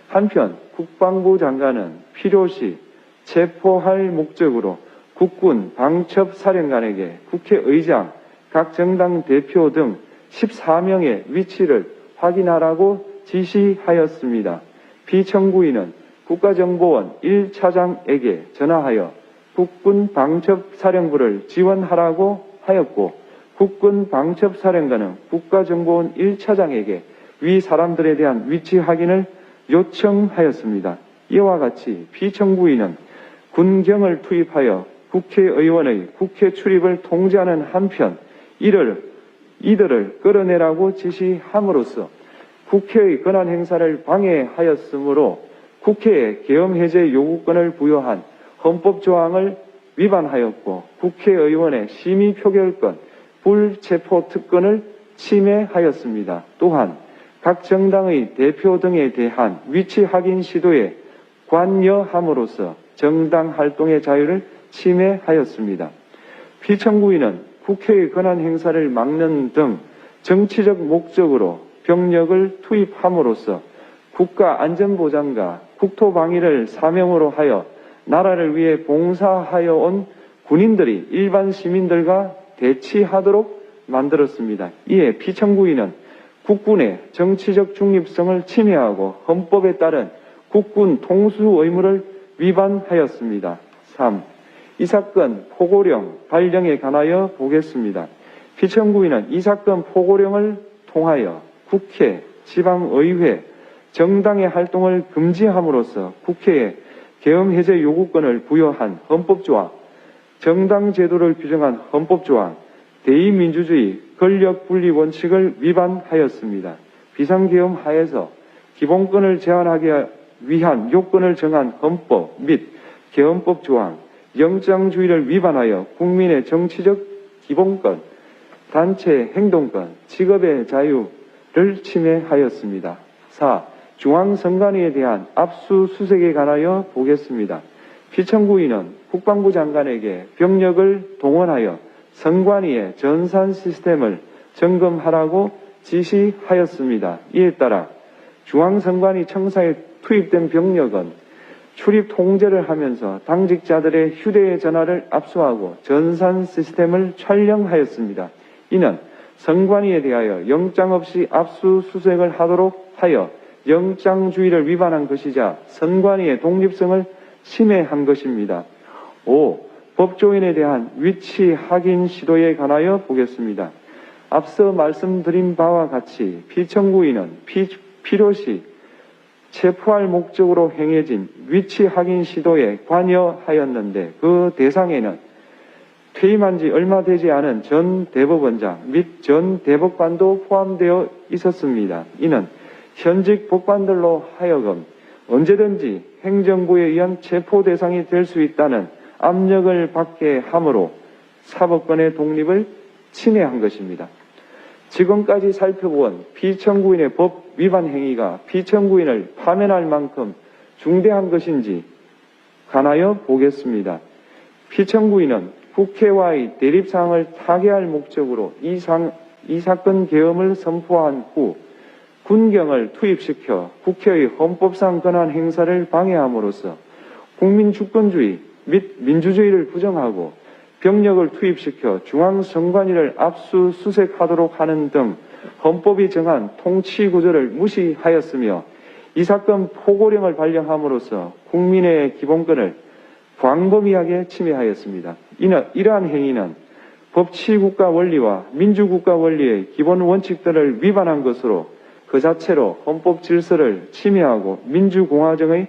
한편 국방부 장관은 필요시 체포할 목적으로 국군 방첩사령관에게 국회의장, 각 정당 대표 등 14명의 위치를 확인하라고 지시하였습니다. 피청구인은 국가정보원 1차장에게 전화하여 국군 방첩사령부를 지원하라고 하였고, 국군 방첩사령관은 국가정보원 1차장에게 위 사람들에 대한 위치 확인을 요청하였습니다. 이와 같이 피청구인은 군경을 투입하여 국회의원의 국회 출입을 통제하는 한편 이들을 끌어내라고 지시함으로써 국회의 권한 행사를 방해하였으므로 국회에 계엄 해제 요구권을 부여한 헌법 조항을 위반하였고, 국회의원의 심의 표결권, 불체포 특권을 침해하였습니다. 또한 각 정당의 대표 등에 대한 위치 확인 시도에 관여함으로써 정당 활동의 자유를 침해하였습니다. 피청구인은 국회의 권한 행사를 막는 등 정치적 목적으로 병력을 투입함으로써 국가 안전보장과 국토방위를 사명으로 하여 나라를 위해 봉사하여 온 군인들이 일반 시민들과 대치하도록 만들었습니다. 이에 피청구인은 국군의 정치적 중립성을 침해하고 헌법에 따른 국군 통수 의무를 위반하였습니다. 3. 이 사건 포고령 발령에 관하여 보겠습니다. 피청구인은 이 사건 포고령을 통하여 국회, 지방의회, 정당의 활동을 금지함으로써 국회에 계엄 해제 요구권을 부여한 헌법조항, 정당 제도를 규정한 헌법조항, 대의민주주의 권력 분리 원칙을 위반하였습니다. 비상계엄 하에서 기본권을 제한하기 위한 요건을 정한 헌법 및 계엄법 조항, 영장주의를 위반하여 국민의 정치적 기본권, 단체 행동권, 직업의 자유를 침해하였습니다. 4. 중앙선관위에 대한 압수수색에 관하여 보겠습니다. 피청구인은 국방부 장관에게 병력을 동원하여 선관위의 전산 시스템을 점검하라고 지시하였습니다. 이에 따라 중앙선관위 청사에 투입된 병력은 출입 통제를 하면서 당직자들의 휴대전화를 압수하고 전산 시스템을 촬영하였습니다. 이는 선관위에 대하여 영장 없이 압수수색을 하도록 하여 영장주의를 위반한 것이자 선관위의 독립성을 침해한 것입니다. 5. 법조인에 대한 위치 확인 시도에 관하여 보겠습니다. 앞서 말씀드린 바와 같이 피청구인은 필요시 체포할 목적으로 행해진 위치 확인 시도에 관여하였는데 그 대상에는 퇴임한 지 얼마 되지 않은 전 대법원장 및 전 대법관도 포함되어 있었습니다. 이는 현직 법관들로 하여금 언제든지 행정부에 의한 체포 대상이 될 수 있다는 압력을 받게 함으로 사법권의 독립을 침해한 것입니다. 지금까지 살펴본 피청구인의 법 위반 행위가 피청구인을 파면할 만큼 중대한 것인지 관하여 보겠습니다. 피청구인은 국회와의 대립사항을 타개할 목적으로 이 사건 계엄을 선포한 후 군경을 투입시켜 국회의 헌법상 권한 행사를 방해함으로써 국민 주권주의 및 민주주의를 부정하고 병력을 투입시켜 중앙선관위를 압수수색하도록 하는 등 헌법이 정한 통치구조를 무시하였으며 이 사건 포고령을 발령함으로써 국민의 기본권을 광범위하게 침해하였습니다. 이러한 행위는 법치국가 원리와 민주국가 원리의 기본 원칙들을 위반한 것으로 그 자체로 헌법 질서를 침해하고 민주공화정의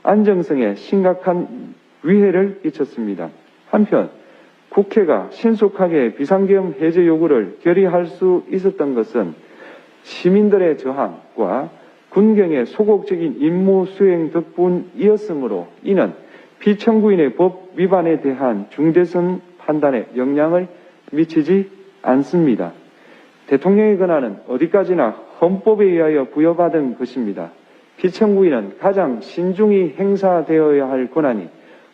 안정성에 심각한 위해를 끼쳤습니다. 한편 국회가 신속하게 비상계엄 해제 요구를 결의할 수 있었던 것은 시민들의 저항과 군경의 소극적인 임무 수행 덕분이었으므로 이는 피청구인의 법 위반에 대한 중대성 판단에 영향을 미치지 않습니다. 대통령의 권한은 어디까지나 헌법에 의하여 부여받은 것입니다. 피청구인은 가장 신중히 행사되어야 할 권한이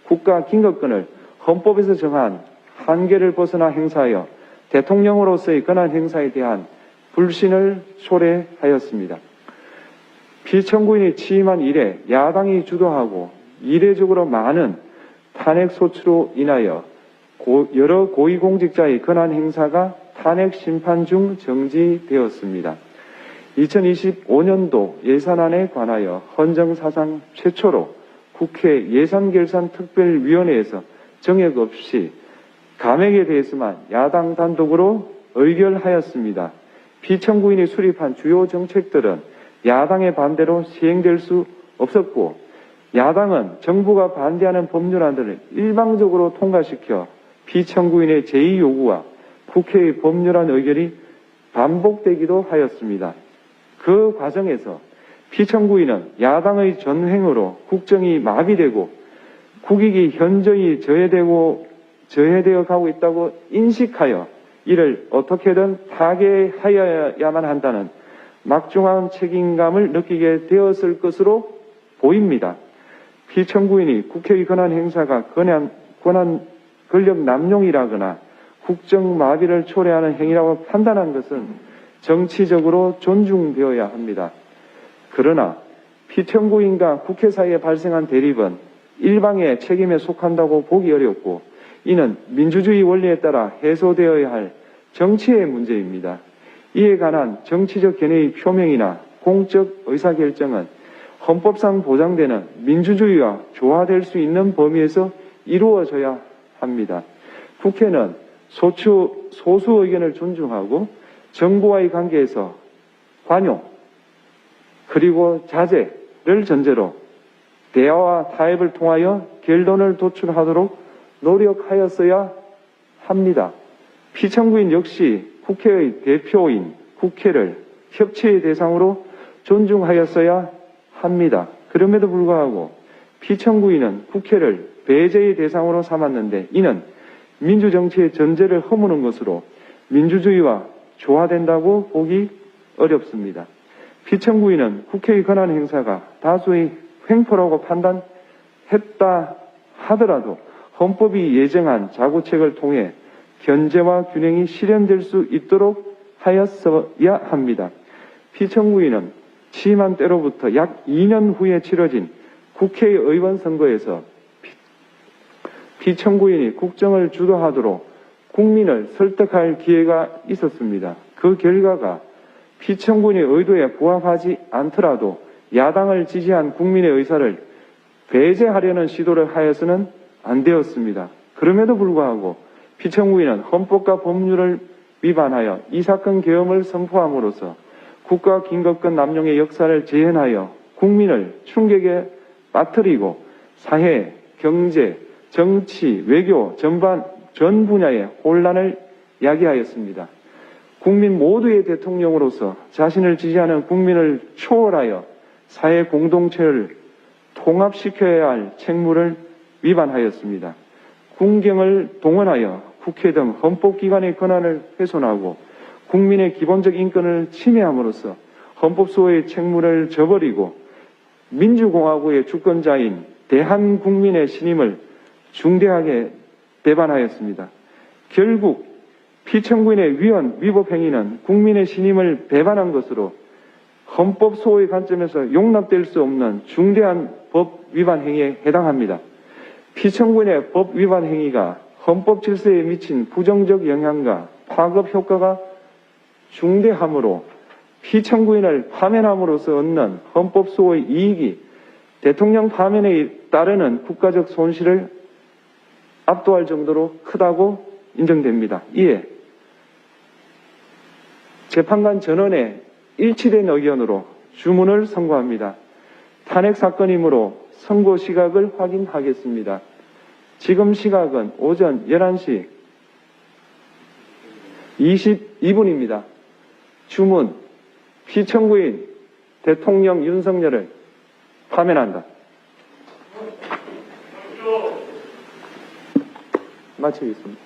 국가 긴급권을 헌법에서 정한 한계를 벗어나 행사하여 대통령으로서의 권한 행사에 대한 불신을 초래하였습니다. 피청구인이 취임한 이래 야당이 주도하고 이례적으로 많은 탄핵 소추로 인하여 여러 고위공직자의 권한 행사가 탄핵 심판 중 정지되었습니다. 2025년도 예산안에 관하여 헌정사상 최초로 국회 예산결산특별위원회에서 정액 없이 감액에 대해서만 야당 단독으로 의결하였습니다. 피청구인이 수립한 주요 정책들은 야당의 반대로 시행될 수 없었고 야당은 정부가 반대하는 법률안들을 일방적으로 통과시켜 피청구인의 제의 요구와 국회의 법률안 의결이 반복되기도 하였습니다. 그 과정에서 피청구인은 야당의 전횡으로 국정이 마비되고 국익이 현저히 저해되어 가고 있다고 인식하여 이를 어떻게든 타개하여야만 한다는 막중한 책임감을 느끼게 되었을 것으로 보입니다. 피청구인이 국회의 권한 행사가 권력 남용이라거나 국정 마비를 초래하는 행위라고 판단한 것은 정치적으로 존중되어야 합니다. 그러나 피청구인과 국회 사이에 발생한 대립은 일방의 책임에 속한다고 보기 어렵고 이는 민주주의 원리에 따라 해소되어야 할 정치의 문제입니다. 이에 관한 정치적 견해의 표명이나 공적 의사결정은 헌법상 보장되는 민주주의와 조화될 수 있는 범위에서 이루어져야 합니다. 국회는 소수 의견을 존중하고 정부와의 관계에서 관용 그리고 자제를 전제로 대화와 타협을 통하여 결론을 도출하도록 노력하였어야 합니다. 피청구인 역시 국회의 대표인 국회를 협치의 대상으로 존중하였어야 합니다. 그럼에도 불구하고 피청구인은 국회를 배제의 대상으로 삼았는데 이는 민주정치의 전제를 허무는 것으로 민주주의와 조화된다고 보기 어렵습니다. 피청구인은 국회의 권한 행사가 다수의 횡포라고 판단했다 하더라도 헌법이 예정한 자구책을 통해 견제와 균형이 실현될 수 있도록 하였어야 합니다. 피청구인은 취임한 때로부터 약 2년 후에 치러진 국회의원 선거에서 피청구인이 국정을 주도하도록 국민을 설득할 기회가 있었습니다. 그 결과가 피청구인의 의도에 부합하지 않더라도 야당을 지지한 국민의 의사를 배제하려는 시도를 하여서는 안 되었습니다. 그럼에도 불구하고 피청구인은 헌법과 법률을 위반하여 이 사건 계엄을 선포함으로써 국가 긴급권 남용의 역사를 재현하여 국민을 충격에 빠뜨리고 사회, 경제, 정치, 외교 전반 전 분야의 혼란을 야기하였습니다. 국민 모두의 대통령으로서 자신을 지지하는 국민을 초월하여 사회 공동체를 통합시켜야 할 책무를 위반하였습니다. 국경을 동원하여 국회 등 헌법기관의 권한을 훼손하고 국민의 기본적 인권을 침해함으로써 헌법 수호의 책무를 저버리고 민주공화국의 주권자인 대한국민의 신임을 중대하게 배반하였습니다. 결국 피청구인의 위법 행위는 국민의 신임을 배반한 것으로 헌법 수호의 관점에서 용납될 수 없는 중대한 법 위반 행위에 해당합니다. 피청구인의 법 위반 행위가 헌법 질서에 미친 부정적 영향과 파급 효과가 중대하므로 피청구인을 파면함으로써 얻는 헌법 수호의 이익이 대통령 파면에 따르는 국가적 손실을 압도할 정도로 크다고 인정됩니다. 이에 재판관 전원의 일치된 의견으로 주문을 선고합니다. 탄핵 사건이므로 선고 시각을 확인하겠습니다. 지금 시각은 오전 11시 22분입니다. 주문, 피청구인 대통령 윤석열을 파면한다. 마치겠습니다.